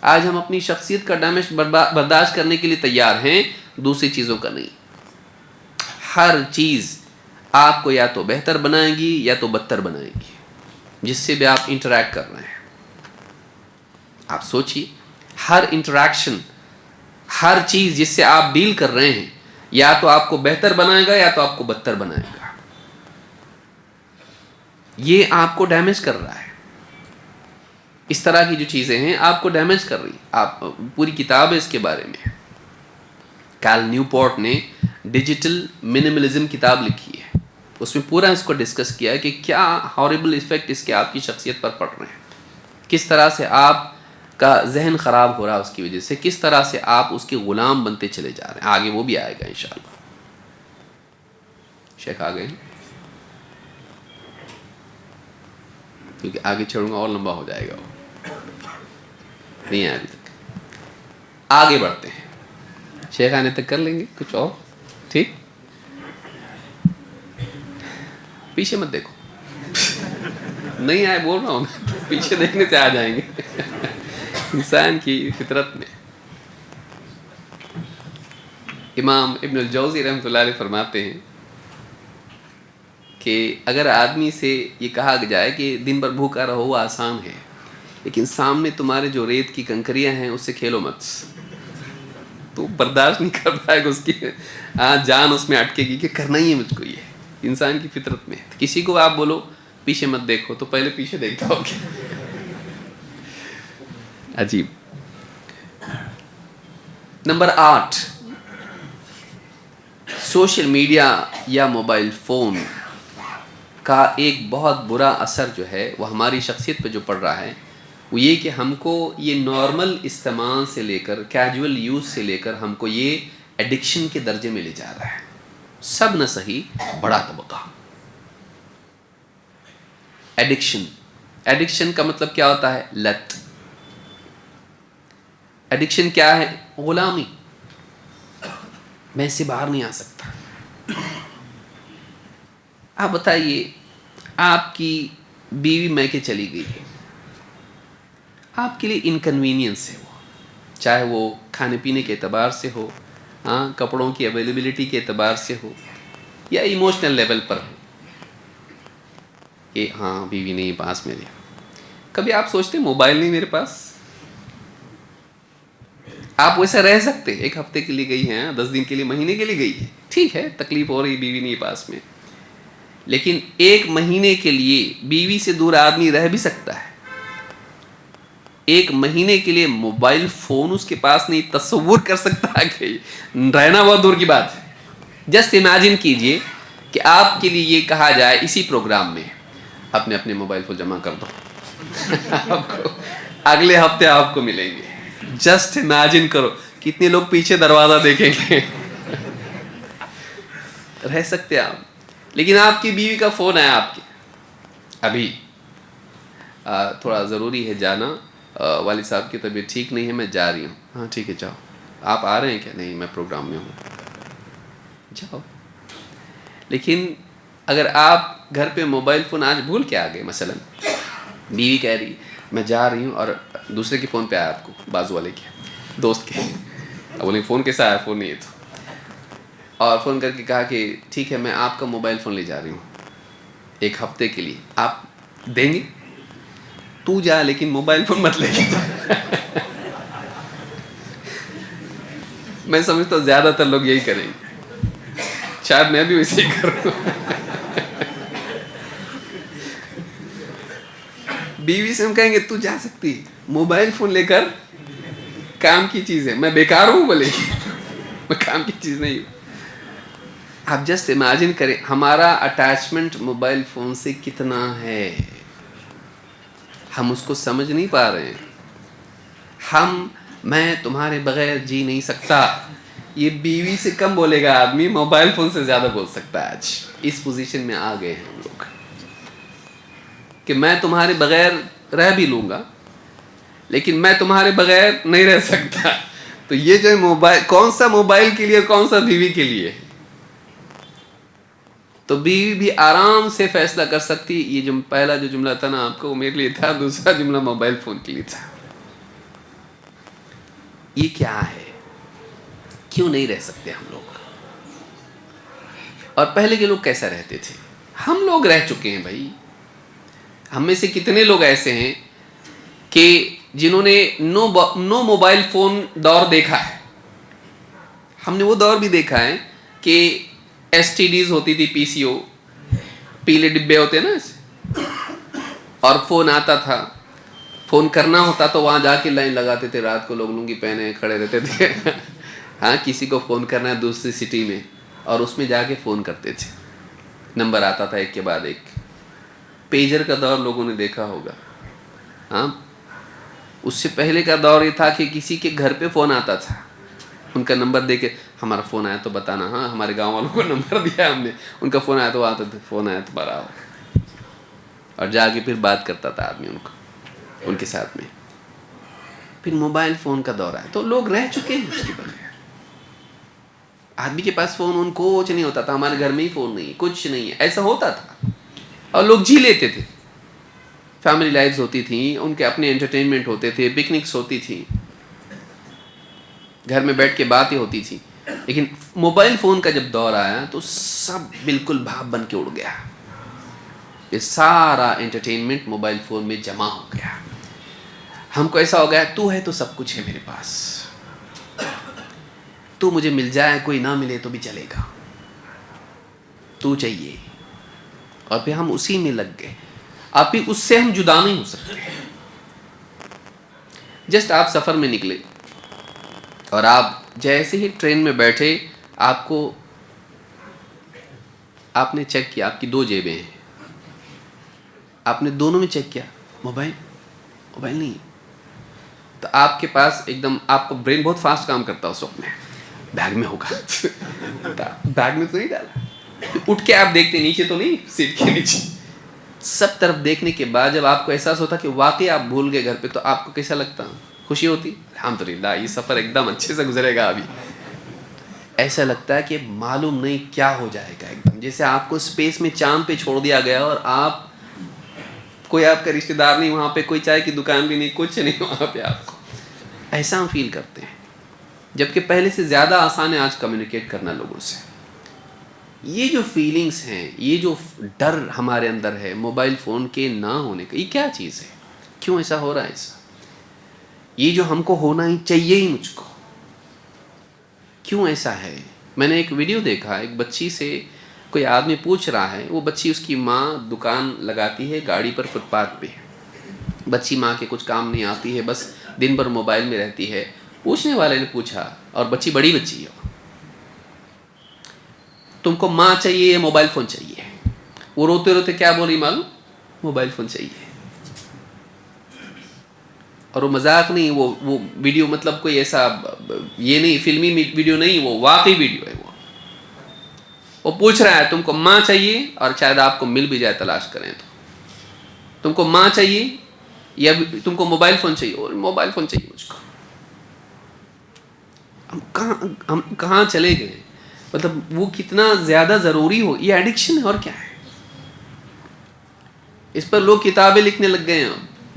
آج ہم اپنی شخصیت کا ڈیمیج برداشت کرنے کے لیے تیار ہیں, دوسری چیزوں کا نہیں. ہر چیز آپ کو یا تو بہتر بنائے گی یا تو بدتر بنائے گی, جس سے بھی آپ انٹریکٹ کر رہے ہیں. آپ سوچئے, ہر انٹریکشن, ہر چیز جس سے آپ ڈیل کر رہے ہیں, یا تو آپ کو بہتر بنائے گا یا تو آپ کو بدتر بنائے گا. یہ آپ کو ڈیمیج کر رہا ہے. اس طرح کی جو چیزیں ہیں آپ کو ڈیمیج کر رہی. آپ پوری کتاب ہے اس کے بارے میں. کارل نیوپورٹ نے ڈیجیٹل منیملزم کتاب لکھی ہے, اس میں پورا اس کو ڈسکس کیا ہے کہ کیا ہاریبل ایفیکٹ اس کے آپ کی شخصیت پر پڑ رہے ہیں, کس طرح سے آپ کا ذہن خراب ہو رہا ہے اس کی وجہ سے, کس طرح سے آپ اس کے غلام بنتے چلے جا رہے ہیں. آگے وہ بھی آئے گا انشاءاللہ. شیخ آ گئے, کیونکہ آگے چھوڑوں گا اور لمبا ہو جائے گا. وہ نہیں آئے ابھی تک. آگے بڑھتے ہیں, شیخ آنے تک کر لیں گے کچھ اور. ٹھیک, پیچھے مت دیکھو, نہیں آئے بول رہا ہوں, پیچھے دیکھنے سے آ جائیں گے. انسان کی فطرت میں. امام ابن الجوزی رحمۃ اللہ علیہ فرماتے ہیں کہ اگر آدمی سے یہ کہا جائے کہ دن بھر بھوکا رہو وہ آسان ہے, لیکن سامنے تمہارے جو ریت کی کنکریاں ہیں اس سے کھیلو مت, تو برداشت نہیں کر پائے گا, اس کی جان اس میں اٹکے گی کہ کرنا ہی ہے مجھ کو. یہ انسان کی فطرت میں. کسی کو آپ بولو پیچھے مت دیکھو تو پہلے پیچھے دیکھتا ہو کیا. عجیب. نمبر 8, سوشل میڈیا یا موبائل فون کا ایک بہت برا اثر جو ہے وہ ہماری شخصیت پہ جو پڑ رہا ہے وہ یہ کہ ہم کو یہ نارمل استعمال سے لے کر کیجول یوز سے لے کر ہم کو یہ ایڈکشن کے درجے میں لے جا رہا ہے. سب نہ صحیح, بڑا طبقہ. ایڈکشن کا مطلب کیا ہوتا ہے؟ لت. ایڈکشن کیا ہے؟ غلامی. میں اس سے باہر نہیں آ سکتا. آپ بتائیے, آپ کی بیوی میکے چلی گئی ہے, آپ کے لیے انکنوینئنس ہے وہ, چاہے وہ کھانے پینے کے اعتبار سے ہو, ہاں کپڑوں کی اویلیبلٹی کے اعتبار سے ہو, یا ایموشنل لیول پر ہو کہ ہاں بیوی نہیں پاس میرے. کبھی آپ سوچتے موبائل نہیں میرے پاس؟ آپ ویسا رہ سکتے, ایک ہفتے کے لیے گئی ہیں, 10 دن کے لیے, مہینے کے لیے گئی ہے, ٹھیک ہے تکلیف ہو رہی, بیوی نہیں پاس میں, لیکن 1 مہینے کے لیے بیوی سے دور آدمی رہ بھی سکتا ہے. 1 مہینے کے لیے موبائل فون اس کے پاس نہیں, تصور کر سکتا ہے کہ رہنا بہت دور کی بات ہے. جسٹ امیجن کیجئے کہ آپ کے لیے یہ کہا جائے اسی پروگرام میں اپنے موبائل فون جمع کر دو, آپ کو اگلے ہفتے آپ کو ملیں گے. جسٹ امیجن کرو کتنے لوگ پیچھے دروازہ دیکھیں گے. رہ سکتے آپ, لیکن آپ کی بیوی کا فون ہے آپ کے, ابھی تھوڑا ضروری ہے جانا, والد صاحب کی طبیعت ٹھیک نہیں ہے, میں جا رہی ہوں. ہاں ٹھیک ہے جاؤ. آپ آ رہے ہیں کیا؟ نہیں میں پروگرام میں ہوں. جاؤ. لیکن اگر آپ گھر پہ موبائل فون آج بھول کے آ گئے, مثلا بیوی کہہ رہی میں جا رہی ہوں, اور دوسرے کے فون پہ آیا آپ کو, بازو والے کے دوست کے, اب بولیں فون کیسا آیا؟ فون نہیں ہے تو, اور فون کر کے کہا کہ ٹھیک ہے میں آپ کا موبائل فون لے جا رہی ہوں. ایک ہفتے کے لیے آپ دیں گے؟ تو جا لیکن موبائل فون مت لے کے جا. میں سمجھتا ہوں زیادہ تر لوگ یہی کریں گے، شاید میں بھی ویسے ہی کروں. بیوی سے ہم کہیں گے تو جا سکتی ہے، موبائل فون لے کر کام کی چیز ہے. میں بیکار ہوں بولے گی، میں کام کی چیز نہیں ہوں. آپ جسٹ امیجن کریں ہمارا اٹیچمنٹ موبائل فون سے کتنا ہے، ہم اس کو سمجھ نہیں پا رہے ہیں. میں تمہارے بغیر جی نہیں سکتا، یہ بیوی سے کم بولے گا آدمی، موبائل فون سے زیادہ بول سکتا ہے. آج اس پوزیشن میں آ گئے ہیں ہم لوگ کہ میں تمہارے بغیر رہ بھی لوں گا لیکن میں تمہارے بغیر نہیں رہ سکتا. تو یہ جو موبائل، کون سا موبائل کے لیے، کون سا بیوی کے لیے؟ تو بیوی بھی آرام سے فیصلہ کر سکتی. یہ جو پہلا جو جملہ تھا نا آپ کو، وہ میرے لیے تھا. دوسرا جملہ موبائل فون کے لیے تھا. یہ کیا ہے؟ کیوں نہیں رہ سکتے ہم لوگ؟ اور پہلے کے لوگ کیسا رہتے تھے؟ ہم لوگ رہ چکے ہیں بھائی. ہم میں سے کتنے لوگ ایسے ہیں کہ جنہوں نے نو موبائل فون دور دیکھا ہے. ہم نے وہ دور بھی دیکھا ہے کہ ایس ٹی ڈیز ہوتی تھی، پی سی او، پیلے ڈبے ہوتے نا ایسے، اور فون آتا تھا. فون کرنا ہوتا تو وہاں جا کے لائن لگاتے تھے، رات کو لوگ لنگی پہنے کھڑے رہتے تھے. ہاں کسی کو فون کرنا ہے دوسری سٹی میں، اور اس میں جا کے فون کرتے تھے. نمبر آتا تھا ایک کے بعد ایک. پیجر کا دور لوگوں نے دیکھا ہوگا. ہاں اس سے پہلے کا دور یہ تھا کہ کسی کے گھر پہ فون آتا تھا، ان کا نمبر دے کے ہمارا فون آیا تو بتانا. ہاں ہمارے گاؤں والوں کو نمبر دیا ہم نے، ان کا فون آیا تو آتا تھا، فون آیا تو بڑا ہو، اور جا کے پھر بات کرتا تھا آدمی ان کے ساتھ میں. پھر موبائل فون کا دور آیا تو لوگ رہ چکے ہیں اس کے بغیر. آدمی کے پاس فون ان کو کچھ نہیں ہوتا تھا، ہمارے گھر میں ہی فون نہیں، کچھ نہیں ہے، ایسا ہوتا تھا. اور لوگ جی لیتے تھے. فیملی لائفز ہوتی تھیں، ان کے اپنے انٹرٹینمنٹ ہوتے تھے، پکنکس ہوتی تھیں، گھر میں بیٹھ کے باتیں ہوتی تھیں. لیکن موبائل فون کا جب دور آیا تو سب بالکل بھاپ بن کے اڑ گیا. یہ سارا انٹرٹینمنٹ موبائل فون میں جمع ہو گیا. ہم کو ایسا ہو گیا تو ہے تو سب کچھ ہے میرے پاس، تو مجھے مل جائے، کوئی نہ ملے تو بھی چلے گا، تو چاہیے. اور پھر ہم اسی میں لگ گئے. اب پھر اس سے ہم جدا نہیں ہو سکتے. جسٹ آپ سفر میں نکلے اور آپ جیسے ہی ٹرین میں بیٹھے، آپ نے چیک کیا آپ کی 2 جیبیں ہیں، آپ نے دونوں میں چیک کیا، موبائل نہیں. تو آپ کے پاس ایک دم، آپ کا برین بہت فاسٹ کام کرتا ہے اس وقت میں، بیگ میں ہوگا. بیگ میں تو نہیں ڈالا. اٹھ کے آپ دیکھتے نیچے تو نہیں، سیٹ کے نیچے. سب طرف دیکھنے کے بعد جب آپ کو احساس ہوتا کہ واقعی آپ بھول گئے گھر پہ، تو آپ کو کیسا لگتا؟ خوشی ہوتی، الحمدللہ یہ سفر ایک دم اچھے سے گزرے گا. ابھی ایسا لگتا ہے کہ معلوم نہیں کیا ہو جائے گا، ایک دم جیسے آپ کو اسپیس میں چاند پہ چھوڑ دیا گیا، اور کوئی آپ کا رشتہ دار نہیں وہاں پہ، کوئی چائے کی دکان بھی نہیں، کچھ نہیں وہاں پہ. آپ کو ایسا ہم فیل کرتے ہیں. جبکہ پہلے سے زیادہ آسان ہے آج کمیونیکیٹ کرنا لوگوں سے. یہ جو فیلنگز ہیں، یہ جو ڈر ہمارے اندر ہے موبائل فون کے نہ ہونے کا، یہ کیا چیز ہے؟ کیوں ایسا ہو رہا ہے؟ ایسا یہ جو ہم کو ہونا ہی چاہیے ہی مجھ کو، کیوں ایسا ہے؟ میں نے ایک ویڈیو دیکھا، ایک بچی سے کوئی آدمی پوچھ رہا ہے. وہ بچی، اس کی ماں دکان لگاتی ہے گاڑی پر، فٹ پاتھ پہ. بچی ماں کے کچھ کام نہیں آتی ہے، بس دن بھر موبائل میں رہتی ہے. پوچھنے والے نے پوچھا، اور بچی بڑی بچی ہے، تم کو ماں چاہیے یا موبائل فون چاہیے؟ وہ روتے روتے کیا بولی معلوم؟ موبائل فون چاہیے. اور وہ مذاق نہیں، وہ ویڈیو مطلب کوئی ایسا یہ نہیں، فلمی ویڈیو نہیں، وہ واقعی ویڈیو ہے. وہ پوچھ رہا ہے تم کو ماں چاہیے، اور شاید آپ کو مل بھی جائے تلاش کریں تو، تم کو ماں چاہیے یا تم کو موبائل فون چاہیے؟ اور موبائل فون چاہیے مجھ کو. ہم کہاں چلے گئے؟ مطلب وہ کتنا زیادہ ضروری ہو. یہ ایڈکشن ہے اور کیا ہے. اس پر لوگ کتابیں لکھنے لگ گئے ہیں.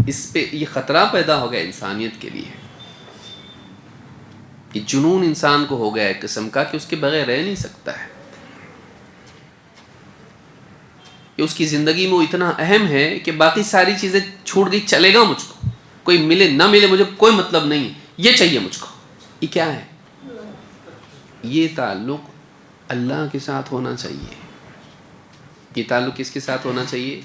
اس پہ یہ خطرہ پیدا ہو گیا انسانیت کے لیے. یہ جنون انسان کو ہو گیا ایک قسم کا کہ اس کے بغیر رہ نہیں سکتا ہے. کہ اس کی زندگی میں وہ اتنا اہم ہے کہ باقی ساری چیزیں چھوٹ گئی، چلے گا مجھ کو، کوئی ملے نہ ملے مجھے کوئی مطلب نہیں، یہ چاہیے مجھ کو. یہ کیا ہے؟ یہ تعلق اللہ کے ساتھ ہونا چاہیے. یہ تعلق کس کے ساتھ ہونا چاہیے؟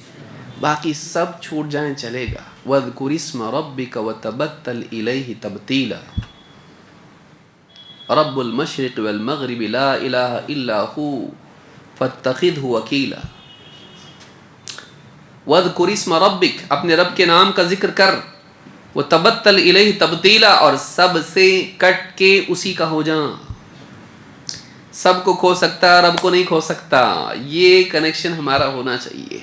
باقی سب چھوٹ جائیں چلے گا. وَاذْكُرِ اسْمَ رَبِّكَ وَتَبَتَّلْ إِلَيْهِ تَبْتِيلًا. رب المشرق والمغرب لا الہ الا ہو فاتخذہ وکیلا. وَاذْكُرِ اسْمَ رَبِّكَ، اپنے رب کے نام کا ذکر کر. وَتَبَتَّلْ إِلَيْهِ تَبْتِيلًا، اور سب سے کٹ کے اسی کا ہو جاں. سب کو کھو سکتا رب کو نہیں کھو سکتا. یہ کنیکشن ہمارا ہونا چاہیے.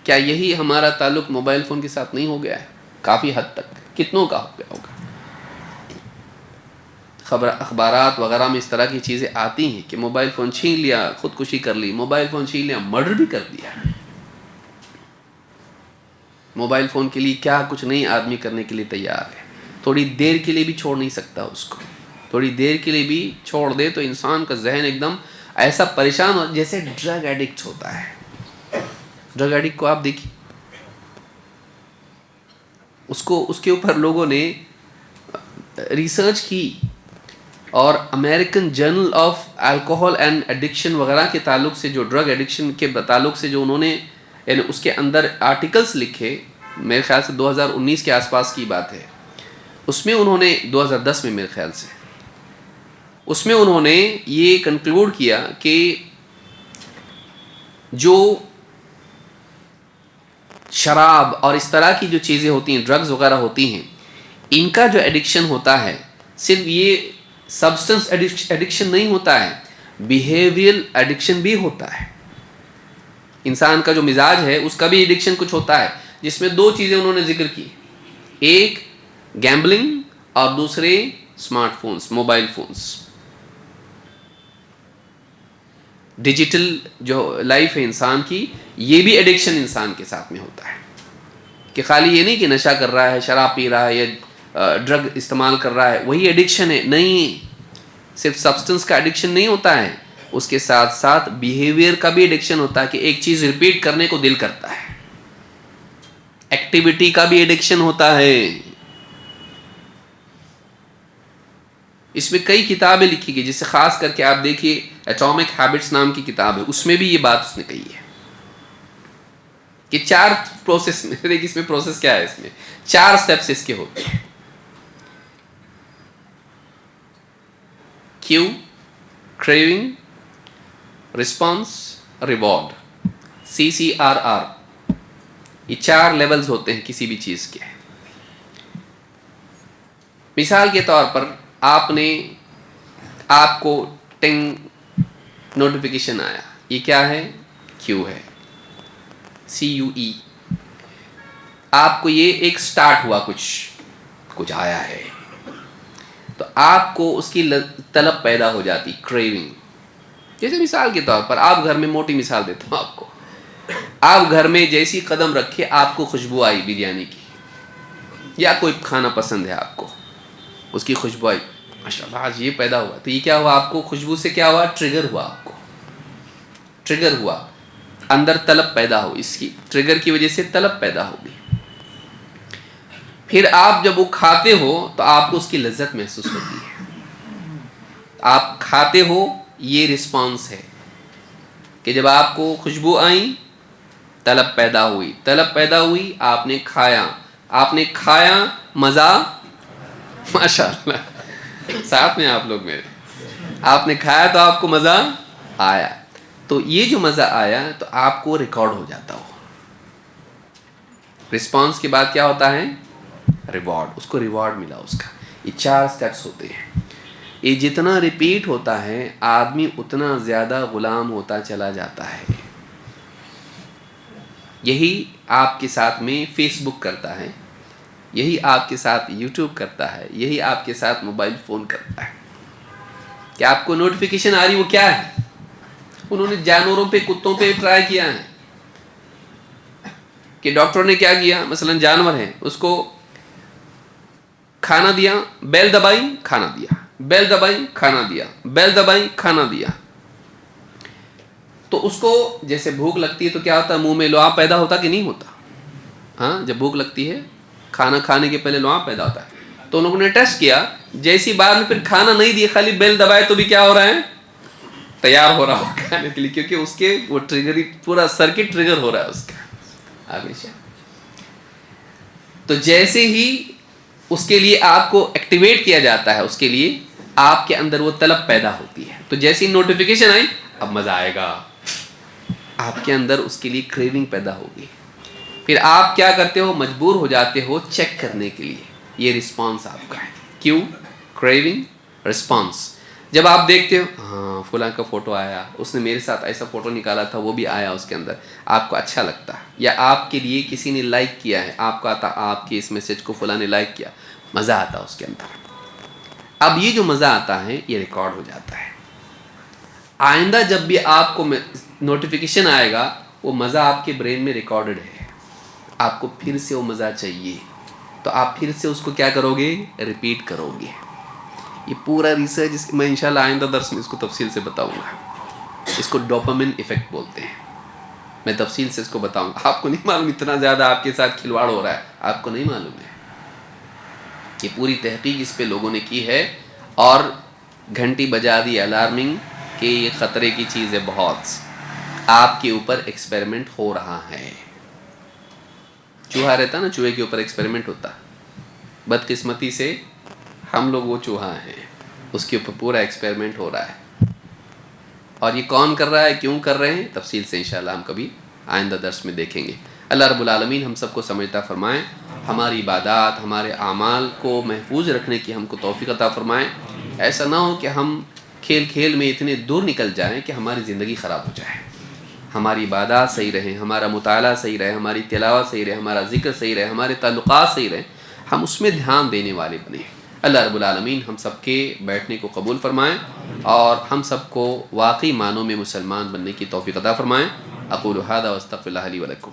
کیا یہی ہمارا تعلق موبائل فون کے ساتھ نہیں ہو گیا ہے؟ کافی حد تک. کتنوں کا ہو گیا ہوگا؟ اخبارات وغیرہ میں اس طرح کی چیزیں آتی ہیں کہ موبائل فون چھین لیا خودکشی کر لی، موبائل فون چھین لیا مرڈر بھی کر دیا. موبائل فون کے لیے کیا کچھ نہیں آدمی کرنے کے لیے تیار ہے. تھوڑی دیر کے لیے بھی چھوڑ نہیں سکتا اس کو. تھوڑی دیر کے لیے بھی چھوڑ دے تو انسان کا ذہن ایک دم ایسا پریشان ہو جیسے ڈرگ ایڈکٹ ہوتا ہے. ڈرگ ایڈکٹ کو آپ دیکھیے، اس کے اوپر لوگوں نے ریسرچ کی، اور American journal of alcohol and addiction وغیرہ کے تعلق سے، جو ڈرگ ایڈکشن کے تعلق سے جو انہوں نے یعنی اس کے اندر آرٹیکلز لکھے، میرے خیال سے 2019 کے آس پاس کی بات ہے. اس میں انہوں نے 2010 میں میرے خیال سے اس میں انہوں نے یہ کنکلوڈ کیا کہ جو شراب اور اس طرح کی جو چیزیں ہوتی ہیں، ڈرگز وغیرہ ہوتی ہیں، ان کا جو ایڈکشن ہوتا ہے صرف یہ سبسٹنس ایڈکشن نہیں ہوتا ہے، بیہیویئرل ایڈکشن بھی ہوتا ہے. انسان کا جو مزاج ہے اس کا بھی ایڈکشن کچھ ہوتا ہے، جس میں دو چیزیں انہوں نے ذکر کی. ایک گیمبلنگ اور دوسرے smart phones, mobile phones. Digital جو لائف ہے انسان کی، یہ بھی ایڈکشن انسان کے ساتھ میں ہوتا ہے. کہ خالی یہ نہیں کہ نشہ کر رہا ہے، شراب پی رہا ہے یا ڈرگ استعمال کر رہا ہے وہی ایڈکشن ہے. نہیں، صرف سبسٹنس کا ایڈکشن نہیں ہوتا ہے، اس کے ساتھ ساتھ بیہیویئر کا بھی ایڈکشن ہوتا ہے کہ ایک چیز ریپیٹ کرنے کو دل کرتا ہے. ایکٹیویٹی کا بھی ایڈکشن ہوتا ہے. اس میں کئی کتابیں لکھی گئی، جسے خاص کر کے آپ دیکھیے ایٹامک ہیبٹس نام کی کتاب ہے، اس میں بھی یہ بات اس نے کہی ہے کہ 4 پروسیس میں دیکھیے اس میں پروسیس کیا ہے، اس میں 4 سٹیپس اس کے ہوتے ہیں. کیو، کریونگ، رسپانس، ریوارڈ. CCRR. یہ 4 لیولز ہوتے ہیں کسی بھی چیز کے. مثال کے طور پر آپ کو ٹنگ نوٹیفیکیشن آیا، یہ کیا ہے؟ کیو ہے، CUE. آپ کو یہ ایک سٹارٹ ہوا، کچھ آیا ہے تو آپ کو اس کی طلب پیدا ہو جاتی، کریونگ. جیسے مثال کے طور پر آپ گھر میں، موٹی مثال دیتا ہوں آپ کو، آپ گھر میں جیسی قدم رکھے آپ کو خوشبو آئی بریانی کی، یا کوئی کھانا پسند ہے آپ کو، اس کی خوشبو آئی، ماشاءاللہ آج یہ پیدا ہوا، تو یہ کیا ہوا؟ آپ کو خوشبو سے کیا ہوا؟ ٹریگر ہوا. آپ کو ٹریگر ہوا، اندر طلب پیدا ہو، اس کی ٹریگر کی وجہ سے طلب پیدا ہوگی. پھر آپ جب وہ کھاتے ہو تو آپ کو اس کی لذت محسوس ہوتی ہے. آپ کھاتے ہو، یہ رسپانس ہے کہ جب آپ کو خوشبو آئی، طلب پیدا ہوئی، آپ نے کھایا، مزہ، ماشاءاللہ ساتھ میں آپ لوگ میرے، آپ نے کھایا تو آپ کو مزہ آیا. تو یہ جو مزہ آیا تو آپ کو ریکارڈ ہو جاتا ہو. رسپانس کے بعد کیا ہوتا ہے؟ ریوارڈ. اس کو ریوارڈ ملا اس کا. یہ 4 سٹیپس ہوتے ہیں. یہ جتنا ریپیٹ ہوتا ہے آدمی اتنا زیادہ غلام ہوتا چلا جاتا ہے. یہی آپ کے ساتھ میں فیس بک کرتا ہے، یہی آپ کے ساتھ یوٹیوب کرتا ہے، یہی آپ کے ساتھ موبائل فون کرتا ہے. کہ آپ کو نوٹیفیکیشن آ رہی، وہ کیا ہے؟ انہوں نے جانوروں پہ، کتوں پہ ٹرائی کیا ہے کہ ڈاکٹر نے کیا کیا، مثلا جانور ہے، اس کو کھانا دیا، بیل دبائی، کھانا دیا، بیل دبائی، کھانا دیا، بیل دبائی، کھانا دیا. تو اس کو جیسے بھوک لگتی ہے تو کیا ہوتا ہے، منہ میں لعاب پیدا ہوتا کہ نہیں ہوتا؟ ہاں، جب بھوک لگتی ہے کھانا کھانے کے پہلے لعاب پیدا ہوتا ہے. تو لوگوں نے ٹیسٹ کیا، جیسی بعد میں پھر کھانا نہیں دیے، خالی بیل دبائے تو بھی کیا ہو رہا ہے، تیار ہو رہا ہو کھانے کے لیے، کیونکہ اس کے وہ ٹریگر، پورا سرکٹ ٹریگر ہو رہا ہے اس کا. ہمیشہ تو جیسے ہی اس کے لیے آپ کو ایکٹیویٹ کیا جاتا ہے، اس کے لیے آپ کے اندر وہ طلب پیدا ہوتی ہے. تو جیسی نوٹیفیکیشن آئی اب مزہ آئے گا، آپ کے اندر اس کے لیے کریونگ پیدا ہوگی. پھر آپ کیا کرتے ہو، مجبور ہو جاتے ہو چیک کرنے کے لیے، یہ رسپانس آپ کا ہے. کیوں؟ Craving, response. جب آپ دیکھتے ہو ہاں فلاں کا فوٹو آیا، اس نے میرے ساتھ ایسا فوٹو نکالا تھا، وہ بھی آیا اس کے اندر، آپ کو اچھا لگتا ہے. یا آپ کے لیے کسی نے لائک کیا ہے، آپ کو آتا آپ کے اس میسج کو فلاں نے لائک کیا، مزہ آتا اس کے اندر. اب یہ جو مزہ آتا ہے یہ ریکارڈ ہو جاتا ہے. آئندہ جب بھی آپ کو نوٹیفیکیشن آئے گا، وہ مزہ آپ کے برین میں ریکارڈڈ ہے، آپ کو پھر سے وہ مزہ چاہیے، تو آپ پھر سے اس کو کیا کرو گے، ریپیٹ کرو گے. یہ پورا ریسرچ میں انشاءاللہ آئندہ درس میں اس کو تفصیل سے بتاؤں گا. اس کو ڈوپامن ایفیکٹ بولتے ہیں، میں تفصیل سے اس کو بتاؤں گا. آپ کو نہیں معلوم اتنا زیادہ آپ کے ساتھ کھلواڑ ہو رہا ہے، آپ کو نہیں معلوم ہے. یہ پوری تحقیق اس پہ لوگوں نے کی ہے، اور گھنٹی بجا دی الارمنگ کہ یہ خطرے کی چیز ہے بہت. آپ کے اوپر ایکسپیریمنٹ ہو رہا ہے. چوہا رہتا نا، چوہے کے اوپر ایکسپیریمنٹ ہوتا. بدقسمتی سے ہم لوگ وہ چوہا ہیں، اس کے اوپر پورا ایکسپیریمنٹ ہو رہا ہے. اور یہ کون کر رہا ہے، کیوں کر رہے ہیں، تفصیل سے انشاءاللہ ہم کبھی آئندہ درس میں دیکھیں گے. اللہ رب العالمین ہم سب کو سمجھتا فرمائیں، ہماری عبادات، ہمارے اعمال کو محفوظ رکھنے کی ہم کو توفیق عطا فرمائیں. ایسا نہ ہو کہ ہم کھیل کھیل میں اتنے دور نکل جائیں کہ ہماری زندگی خراب ہو جائے. ہماری عبادات صحیح رہیں، ہمارا مطالعہ صحیح رہے، ہماری تلاوت صحیح رہے، ہمارا ذکر صحیح رہے، ہمارے تعلقات صحیح رہیں، ہم اس میں دھیان دینے والے بنیں. اللہ رب العالمین ہم سب کے بیٹھنے کو قبول فرمائیں، اور ہم سب کو واقعی معنوں میں مسلمان بننے کی توفیق عطا فرمائیں. اقول ھذا واستغفر اللہ لی ولکم.